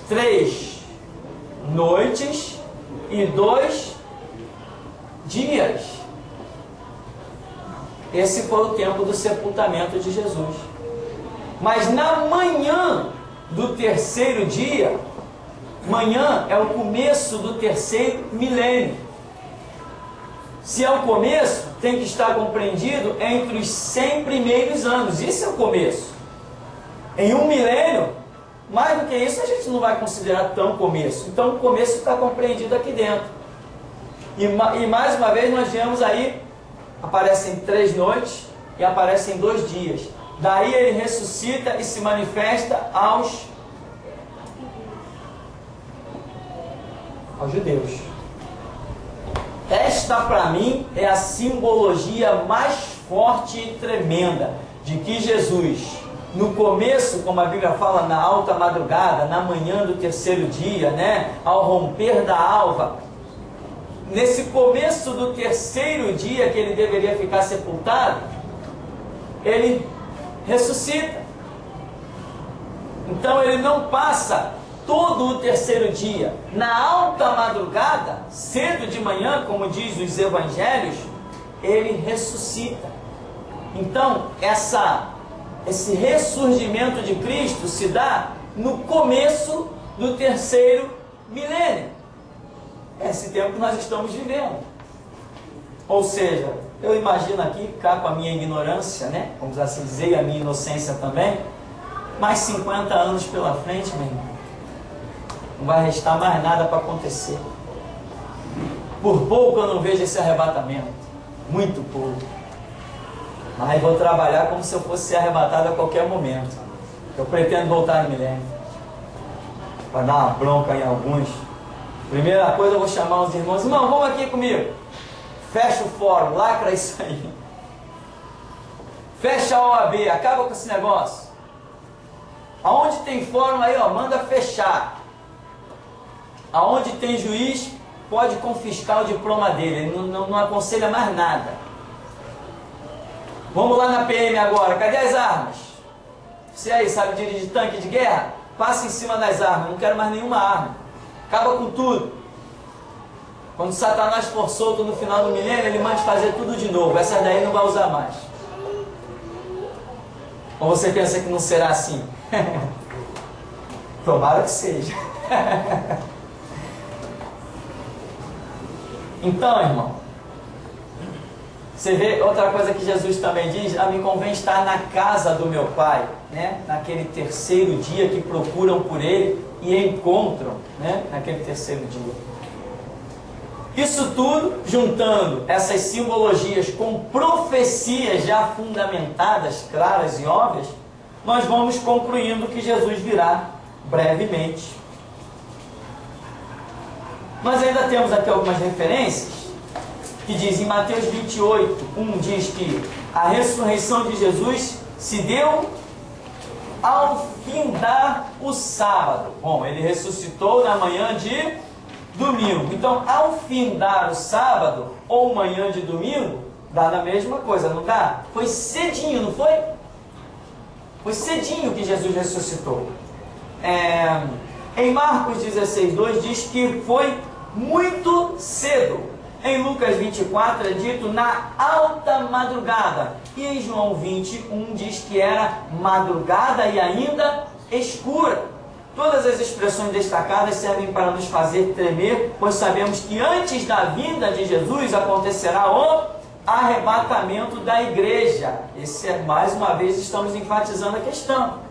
3 noites e 2 dias. Esse foi o tempo do sepultamento de Jesus. Mas na manhã do terceiro dia, manhã é o começo do terceiro milênio. Se é o começo, tem que estar compreendido entre os 100 primeiros anos. Isso é o começo. Em um milênio, mais do que isso, a gente não vai considerar tão começo. Então o começo está compreendido aqui dentro. E mais uma vez nós vemos aí, aparecem 3 noites e aparecem 2 dias. Daí ele ressuscita e se manifesta aos judeus. Esta para mim é a simbologia mais forte e tremenda de que Jesus, no começo, como a Bíblia fala, na alta madrugada, na manhã do terceiro dia, né, ao romper da alva, nesse começo do terceiro dia que ele deveria ficar sepultado, ele ressuscita. Então ele não passa todo o terceiro dia na alta madrugada, cedo de manhã, como diz os evangelhos, ele ressuscita. Então esse ressurgimento de Cristo se dá no começo do terceiro milênio. Esse tempo que nós estamos vivendo. Ou seja, eu imagino aqui, cá com a minha ignorância, né? Vamos assim dizer, e a minha inocência também, mais 50 anos pela frente, meu irmão. Não vai restar mais nada para acontecer. Por pouco eu não vejo esse arrebatamento. Muito pouco. Mas vou trabalhar como se eu fosse ser arrebatado a qualquer momento. Eu pretendo voltar no milênio. Para dar uma bronca em alguns. Primeira coisa, eu vou chamar os irmãos. Irmão, vamos aqui comigo. Fecha o fórum, lacra isso aí. Fecha a OAB, acaba com esse negócio. Aonde tem fórum aí, ó, manda fechar. Aonde tem juiz, pode confiscar o diploma dele. Ele não aconselha mais nada. Vamos lá na PM agora. Cadê as armas? Você aí sabe dirigir tanque de guerra? Passa em cima das armas. Não quero mais nenhuma arma. Acaba com tudo. Quando Satanás for solto no final do milênio, ele manda fazer tudo de novo. Essas daí não vai usar mais. Ou você pensa que não será assim? Tomara que seja. Então, irmão, você vê outra coisa que Jesus também diz: a mim convém estar na casa do meu Pai, né? Naquele terceiro dia que procuram por Ele e encontram, né? Naquele terceiro dia. Isso tudo, juntando essas simbologias com profecias já fundamentadas, claras e óbvias, nós vamos concluindo que Jesus virá brevemente. Nós ainda temos aqui algumas referências que diz em Mateus 28, 1 diz que a ressurreição de Jesus se deu ao findar o sábado. Bom, ele ressuscitou na manhã de domingo. Então, ao findar o sábado ou manhã de domingo, dá na mesma coisa, não dá? Foi cedinho, não foi? Foi cedinho que Jesus ressuscitou. Em Marcos 16, 2 diz que foi muito cedo. Em Lucas 24 é dito na alta madrugada. E em João 21 diz que era madrugada e ainda escura. Todas as expressões destacadas servem para nos fazer tremer, pois sabemos que antes da vinda de Jesus acontecerá o arrebatamento da igreja. Mais uma vez estamos enfatizando a questão.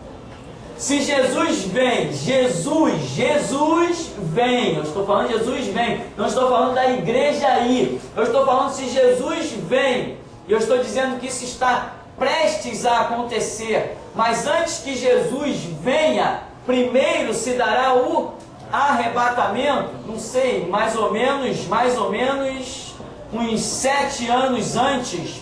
Se Jesus vem, Jesus vem, eu estou falando Jesus vem, não estou falando da igreja aí, eu estou falando se Jesus vem, e eu estou dizendo que isso está prestes a acontecer, mas antes que Jesus venha, primeiro se dará o arrebatamento, não sei, mais ou menos uns 7 anos antes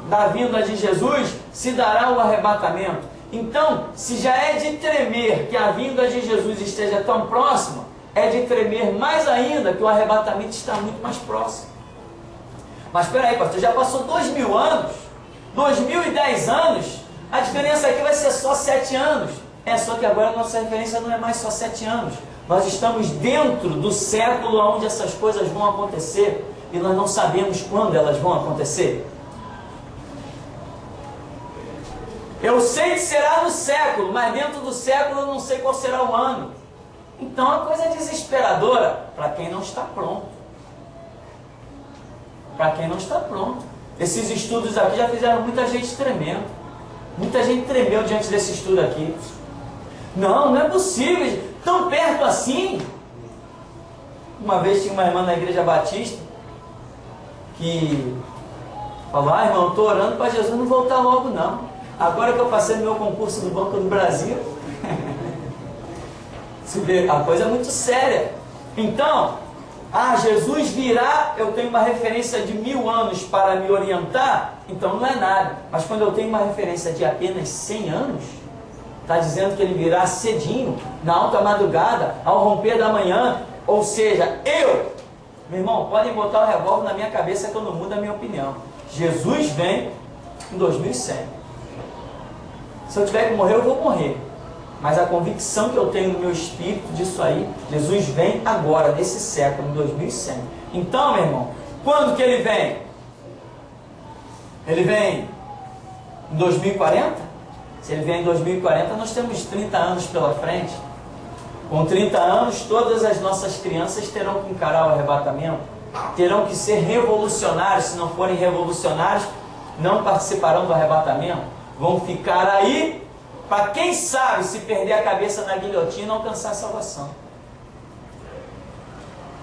da vinda de Jesus, se dará o arrebatamento. Então, se já é de tremer que a vinda de Jesus esteja tão próxima, é de tremer mais ainda que o arrebatamento está muito mais próximo. Mas espera aí, pastor, já passou 2000 anos, 2010 anos, a diferença aqui vai ser só 7 anos. Só que agora a nossa referência não é mais só 7 anos. Nós estamos dentro do século onde essas coisas vão acontecer e nós não sabemos quando elas vão acontecer. Eu sei que será no século, mas dentro do século eu não sei qual será o ano. Então a coisa é desesperadora para quem não está pronto. Para quem não está pronto. Esses estudos aqui já fizeram muita gente tremendo. Muita gente tremeu diante desse estudo aqui. Não é possível, tão perto assim. Uma vez tinha uma irmã na igreja batista que falou: irmão, eu estou orando para Jesus não voltar logo não. Agora que eu passei no meu concurso do Banco do Brasil. Se vê, a coisa é muito séria. Então, Jesus virá, eu tenho uma referência de 1000 anos para me orientar, então não é nada. Mas quando eu tenho uma referência de apenas 100 anos, está dizendo que ele virá cedinho, na alta madrugada, ao romper da manhã. Ou seja, meu irmão, podem botar o revólver na minha cabeça que eu não mudo a minha opinião. Jesus vem em 2100. Se eu tiver que morrer, eu vou morrer. Mas a convicção que eu tenho no meu espírito disso aí, Jesus vem agora, nesse século, em 2100. Então, meu irmão, quando que ele vem? Ele vem em 2040? Se ele vem em 2040, nós temos 30 anos pela frente. Com 30 anos, todas as nossas crianças terão que encarar o arrebatamento. Terão que ser revolucionários. Se não forem revolucionários, não participarão do arrebatamento. Vão ficar aí, para quem sabe, se perder a cabeça na guilhotina, alcançar a salvação.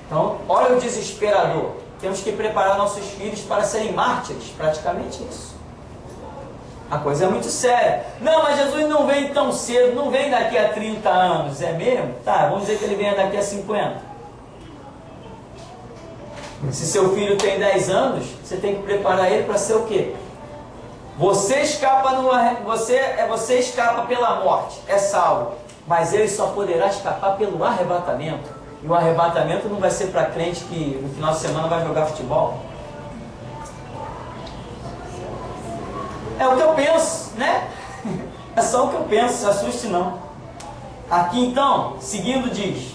Então, olha o desesperador. Temos que preparar nossos filhos para serem mártires, praticamente isso. A coisa é muito séria. Não, mas Jesus não vem tão cedo, não vem daqui a 30 anos, é mesmo? Tá, vamos dizer que ele venha daqui a 50. Se seu filho tem 10 anos, você tem que preparar ele para ser o quê? Você escapa pela morte, é salvo. Mas ele só poderá escapar pelo arrebatamento. E o arrebatamento não vai ser para crente que no final de semana vai jogar futebol. É o que eu penso, né? É só o que eu penso, se assuste não. Aqui então, seguindo diz: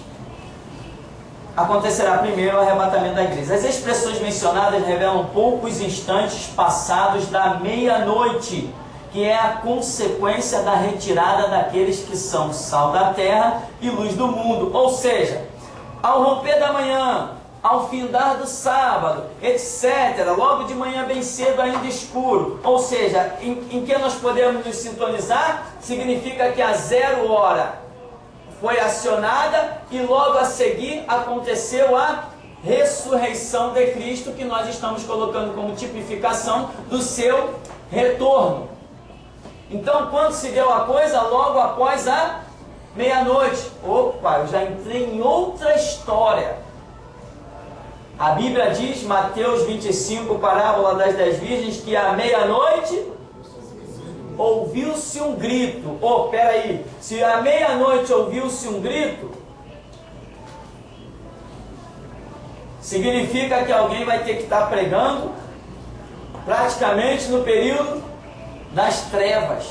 acontecerá primeiro o arrebatamento da igreja. As expressões mencionadas revelam poucos instantes passados da meia-noite, que é a consequência da retirada daqueles que são sal da terra e luz do mundo. Ou seja, ao romper da manhã, ao findar do sábado, etc., logo de manhã bem cedo, ainda escuro. Ou seja, em que nós podemos nos sintonizar? Significa que a 0 hora foi acionada e logo a seguir aconteceu a ressurreição de Cristo, que nós estamos colocando como tipificação do seu retorno. Então, quando se deu a coisa? Logo após a meia-noite. Opa, eu já entrei em outra história. A Bíblia diz, Mateus 25, parábola das 10 virgens, que à meia-noite ouviu-se um grito. Peraí, se à meia-noite ouviu-se um grito, significa que alguém vai ter que estar pregando praticamente no período das trevas.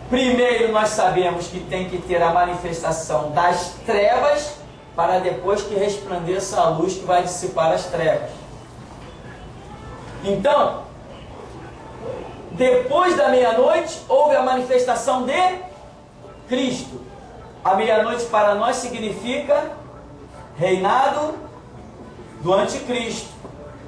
Primeiro nós sabemos que tem que ter a manifestação das trevas, para depois que resplandeça a luz que vai dissipar as trevas. Então, depois da meia-noite, houve a manifestação de Cristo. A meia-noite para nós significa reinado do anticristo.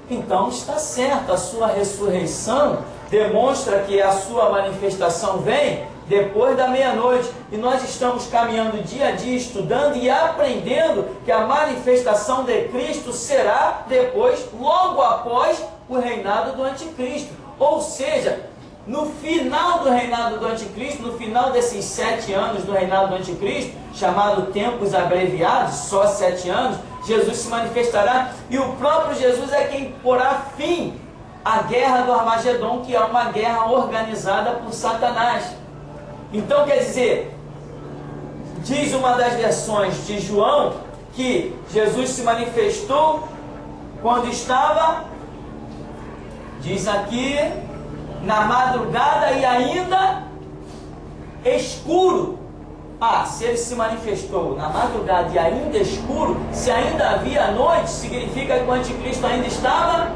Então está certo, a sua ressurreição demonstra que a sua manifestação vem depois da meia-noite. E nós estamos caminhando dia a dia, estudando e aprendendo que a manifestação de Cristo será depois, logo após o reinado do anticristo. Ou seja, no final do reinado do anticristo, no final desses 7 anos do reinado do anticristo, chamado tempos abreviados, só 7 anos, Jesus se manifestará e o próprio Jesus é quem porá fim à guerra do Armagedon, que é uma guerra organizada por Satanás. Então quer dizer, diz uma das versões de João que Jesus se manifestou quando estava, diz aqui, na madrugada e ainda escuro. Se ele se manifestou na madrugada e ainda escuro, se ainda havia noite, significa que o anticristo ainda estava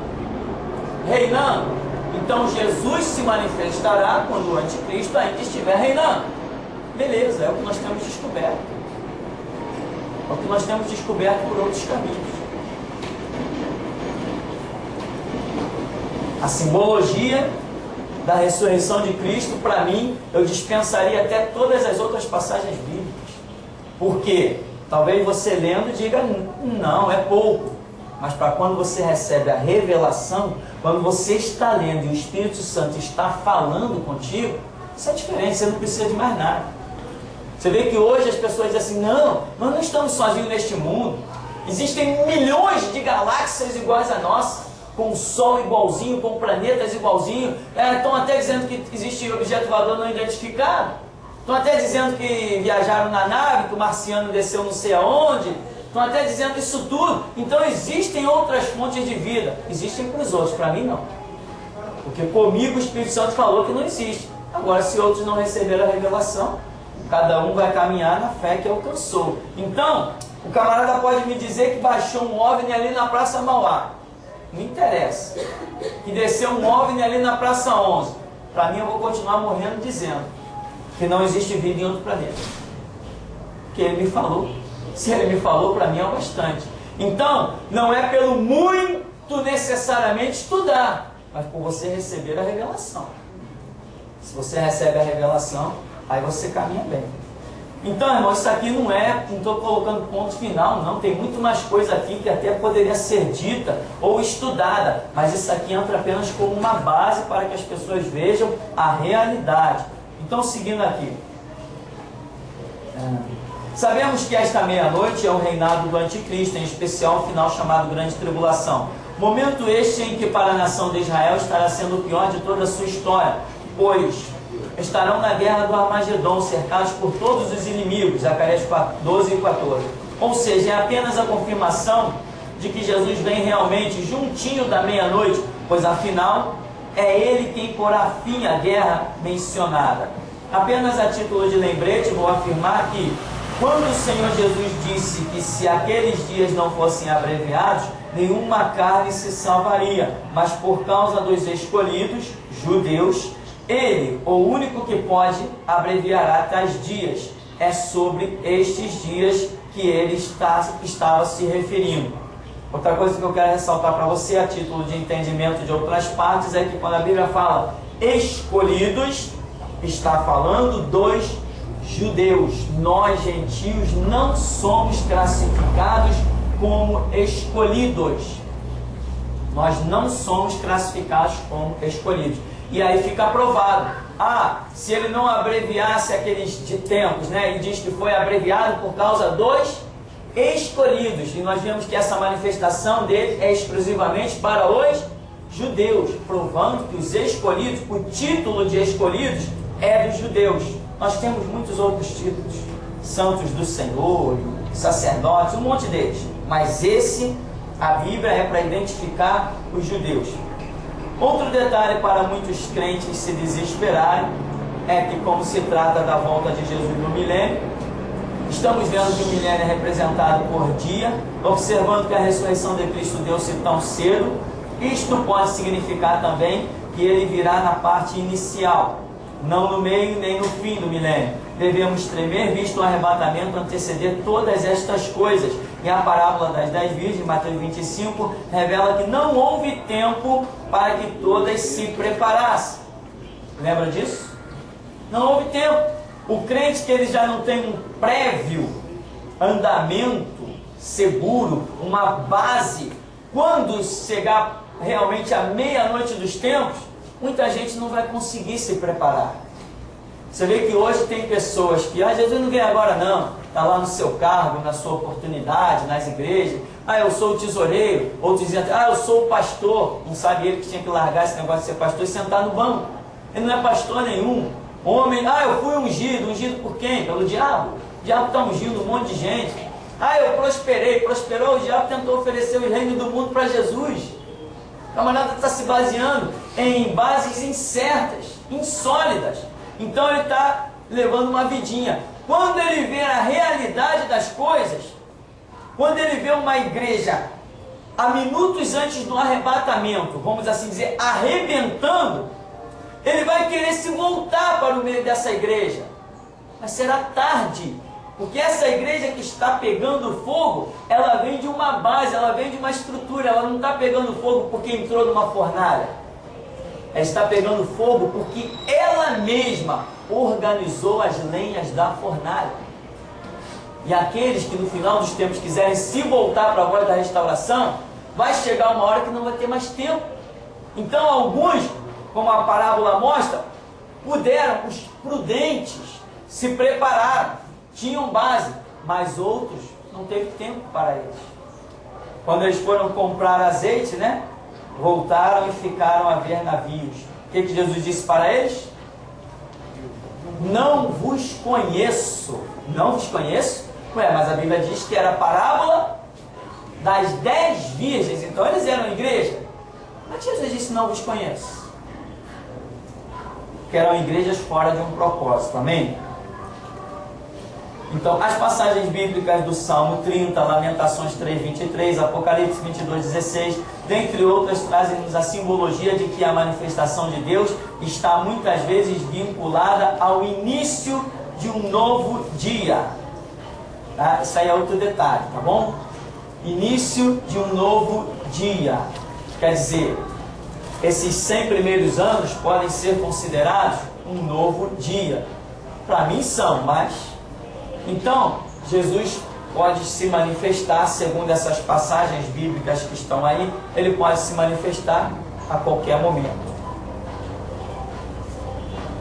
reinando. Então Jesus se manifestará quando o anticristo ainda estiver reinando. Beleza, é o que nós temos descoberto. É o que nós temos descoberto por outros caminhos. A simbologia da ressurreição de Cristo, para mim, eu dispensaria até todas as outras passagens bíblicas. Por quê? Talvez você lendo diga, não, é pouco. Mas para quando você recebe a revelação, quando você está lendo e o Espírito Santo está falando contigo, isso é diferente, você não precisa de mais nada. Você vê que hoje as pessoas dizem assim, não, nós não estamos sozinhos neste mundo. Existem milhões de galáxias iguais a nossa, com o Sol igualzinho, com planetas igualzinho. Estão até dizendo que existe objeto voador não identificado. Estão até dizendo que viajaram na nave, que o marciano desceu não sei aonde. Estão até dizendo isso tudo. Então existem outras fontes de vida. Existem para os outros, para mim não. Porque comigo o Espírito Santo falou que não existe. Agora, se outros não receberam a revelação, cada um vai caminhar na fé que alcançou. Então, o camarada pode me dizer que baixou um OVNI ali na Praça Mauá. Não interessa. Que desceu um OVNI ali na Praça 11. Para mim, eu vou continuar morrendo dizendo que não existe vida em outro planeta. Que ele me falou. Se ele me falou, para mim é o bastante. Então, não é pelo muito necessariamente estudar, mas por você receber a revelação. Se você recebe a revelação, aí você caminha bem. Então, irmão, isso aqui não estou colocando ponto final, não. Tem muito mais coisa aqui que até poderia ser dita ou estudada, mas isso aqui entra apenas como uma base para que as pessoas vejam a realidade. Então, seguindo aqui. Sabemos que esta meia-noite é o reinado do anticristo, em especial o final chamado Grande Tribulação. Momento este em que para a nação de Israel estará sendo o pior de toda a sua história, pois estarão na guerra do Armagedon, cercados por todos os inimigos, Zacarias 12 e 14. Ou seja, é apenas a confirmação de que Jesus vem realmente juntinho da meia-noite, pois afinal é Ele quem porá fim à guerra mencionada. Apenas a título de lembrete, vou afirmar que quando o Senhor Jesus disse que se aqueles dias não fossem abreviados, nenhuma carne se salvaria, mas por causa dos escolhidos, judeus, Ele, o único que pode, abreviará tais dias. É sobre estes dias que Ele estava se referindo. Outra coisa que eu quero ressaltar para você, a título de entendimento de outras partes, é que quando a Bíblia fala escolhidos, está falando dos judeus. Nós, gentios, não somos classificados como escolhidos. Nós não somos classificados como escolhidos. E aí fica aprovado. Se ele não abreviasse aqueles de tempos, né? E diz que foi abreviado por causa dos escolhidos. E nós vemos que essa manifestação dele é exclusivamente para os judeus, provando que os escolhidos, o título de escolhidos é dos judeus. Nós temos muitos outros títulos, santos do Senhor, sacerdotes, um monte deles. Mas esse, a Bíblia é para identificar os judeus. Outro detalhe para muitos crentes se desesperarem é que, como se trata da volta de Jesus no milênio, estamos vendo que o milênio é representado por dia, observando que a ressurreição de Cristo deu-se tão cedo. Isto pode significar também que ele virá na parte inicial, não no meio nem no fim do milênio. Devemos tremer, visto o arrebatamento anteceder todas estas coisas. E a parábola das 10 virgens, Mateus 25, revela que não houve tempo para que todas se preparassem. Lembra disso? Não houve tempo. O crente que ele já não tem um prévio andamento seguro, uma base, quando chegar realmente a meia-noite dos tempos, muita gente não vai conseguir se preparar. Você vê que hoje tem pessoas que, Jesus não vem agora não, está lá no seu cargo, na sua oportunidade, nas igrejas, eu sou o tesoureiro, outros dizem, eu sou o pastor, não sabe ele que tinha que largar esse negócio de ser pastor e sentar no banco. Ele não é pastor nenhum. Homem, eu fui ungido. Ungido por quem? Pelo diabo. O diabo está ungindo um monte de gente. Eu prosperei. Prosperou, o diabo tentou oferecer o reino do mundo para Jesus. O camarada está se baseando em bases incertas, insólidas. Então ele está levando uma vidinha. Quando ele vê a realidade das coisas, quando ele vê uma igreja a minutos antes do arrebatamento, vamos assim dizer, arrebentando, ele vai querer se voltar para o meio dessa igreja. Mas será tarde, porque essa igreja que está pegando fogo, ela vem de uma base, ela vem de uma estrutura, ela não está pegando fogo porque entrou numa fornalha. Ela está pegando fogo porque ela mesma organizou as lenhas da fornalha. E aqueles que no final dos tempos quiserem se voltar para a voz da restauração, vai chegar uma hora que não vai ter mais tempo. Então alguns, como a parábola mostra, os prudentes se prepararam, tinham base, mas outros não teve tempo para eles. Quando eles foram comprar azeite, voltaram e ficaram a ver navios. O que Jesus disse para eles? Não vos conheço. Não vos conheço? Mas a Bíblia diz que era a parábola das 10 virgens. Então eles eram igreja. Mas Jesus disse, não vos conheço. Que eram igrejas fora de um propósito. Amém? Então, as passagens bíblicas do Salmo 30, Lamentações 3:23, Apocalipse 22:16, dentre outras, trazem-nos a simbologia de que a manifestação de Deus está muitas vezes vinculada ao início de um novo dia. Tá? Isso aí é outro detalhe, tá bom? Início de um novo dia. Quer dizer, esses 100 primeiros anos podem ser considerados um novo dia. Para mim são, mas... Então, Jesus pode se manifestar, segundo essas passagens bíblicas que estão aí, ele pode se manifestar a qualquer momento.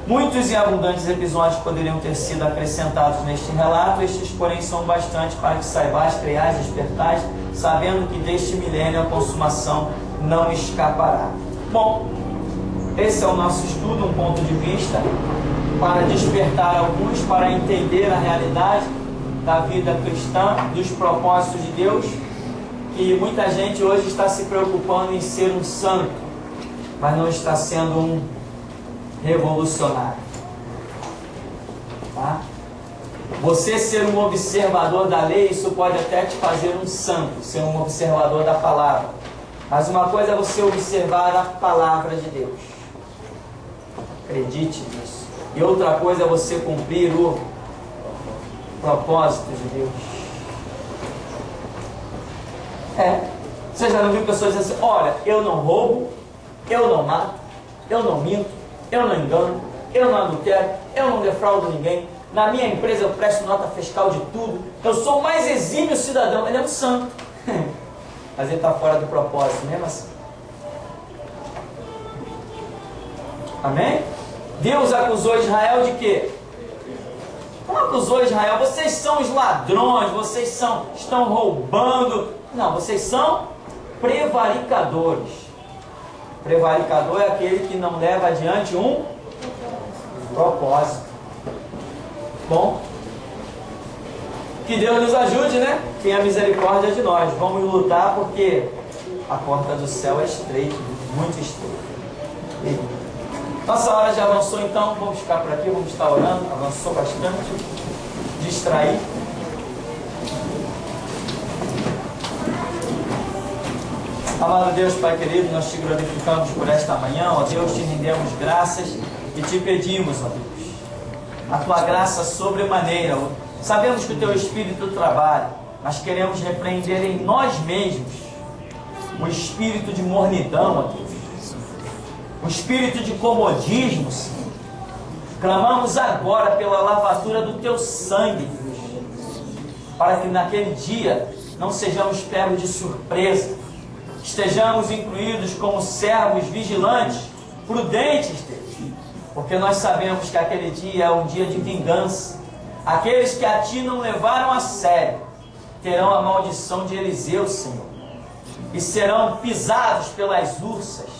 Muitos e abundantes episódios poderiam ter sido acrescentados neste relato, estes, porém, são bastante para que saibais, creiais, despertais, sabendo que deste milênio a consumação não escapará. Bom, esse é o nosso estudo, um ponto de vista para despertar alguns, para entender a realidade da vida cristã, dos propósitos de Deus, que muita gente hoje está se preocupando em ser um santo, mas não está sendo um revolucionário. Tá? Você ser um observador da lei, isso pode até te fazer um santo, ser um observador da palavra. Mas uma coisa é você observar a palavra de Deus. Acredite nisso. E outra coisa é você cumprir o propósito de Deus. Você já não viu pessoas dizendo assim: olha, eu não roubo, eu não mato, eu não minto, eu não engano, eu não adultero, eu não defraudo ninguém, na minha empresa eu presto nota fiscal de tudo, eu sou o mais exímio cidadão. Ele é um santo, mas ele está fora do propósito mesmo assim. Amém? Deus acusou Israel de quê? Não acusou Israel: vocês são os ladrões, vocês estão roubando. Não, vocês são prevaricadores. Prevaricador é aquele que não leva adiante um propósito. Bom, que Deus nos ajude, né? Tenha misericórdia de nós. Vamos lutar, porque a porta do céu é estreita, muito estreita. Nossa hora já avançou, então vamos ficar por aqui, vamos estar orando. Avançou bastante. Distrair. Amado Deus, Pai querido, nós te glorificamos por esta manhã, ó Deus, te rendemos graças e te pedimos, ó Deus, a tua graça sobremaneira. Sabemos que o teu Espírito trabalha, mas queremos repreender em nós mesmos o espírito de mornidão, ó Deus, o espírito de comodismo, Senhor. Clamamos agora pela lavadura do teu sangue, Deus, para que naquele dia não sejamos pegos de surpresa, estejamos incluídos como servos vigilantes, prudentes, Deus, porque nós sabemos que aquele dia é um dia de vingança. Aqueles que a ti não levaram a sério terão a maldição de Eliseu, Senhor, e serão pisados pelas ursas.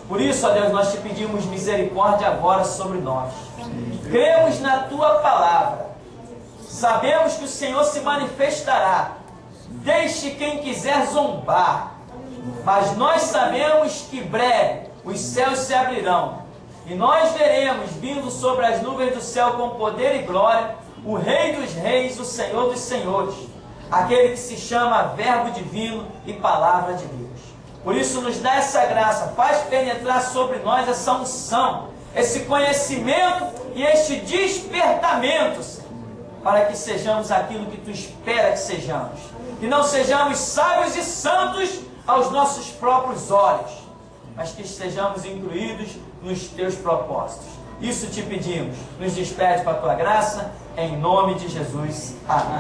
Por isso, ó Deus, nós te pedimos misericórdia agora sobre nós. Cremos na tua palavra, sabemos que o Senhor se manifestará. Deixe quem quiser zombar, mas nós sabemos que breve os céus se abrirão e nós veremos vindo sobre as nuvens do céu com poder e glória o Rei dos Reis, o Senhor dos Senhores, aquele que se chama Verbo Divino e Palavra de Deus. Por isso nos dá essa graça, faz penetrar sobre nós essa unção, esse conhecimento e este despertamento, Senhor, para que sejamos aquilo que tu espera que sejamos, que não sejamos sábios e santos aos nossos próprios olhos, mas que estejamos incluídos nos teus propósitos. Isso te pedimos. Nos despede com a tua graça, em nome de Jesus. Amém.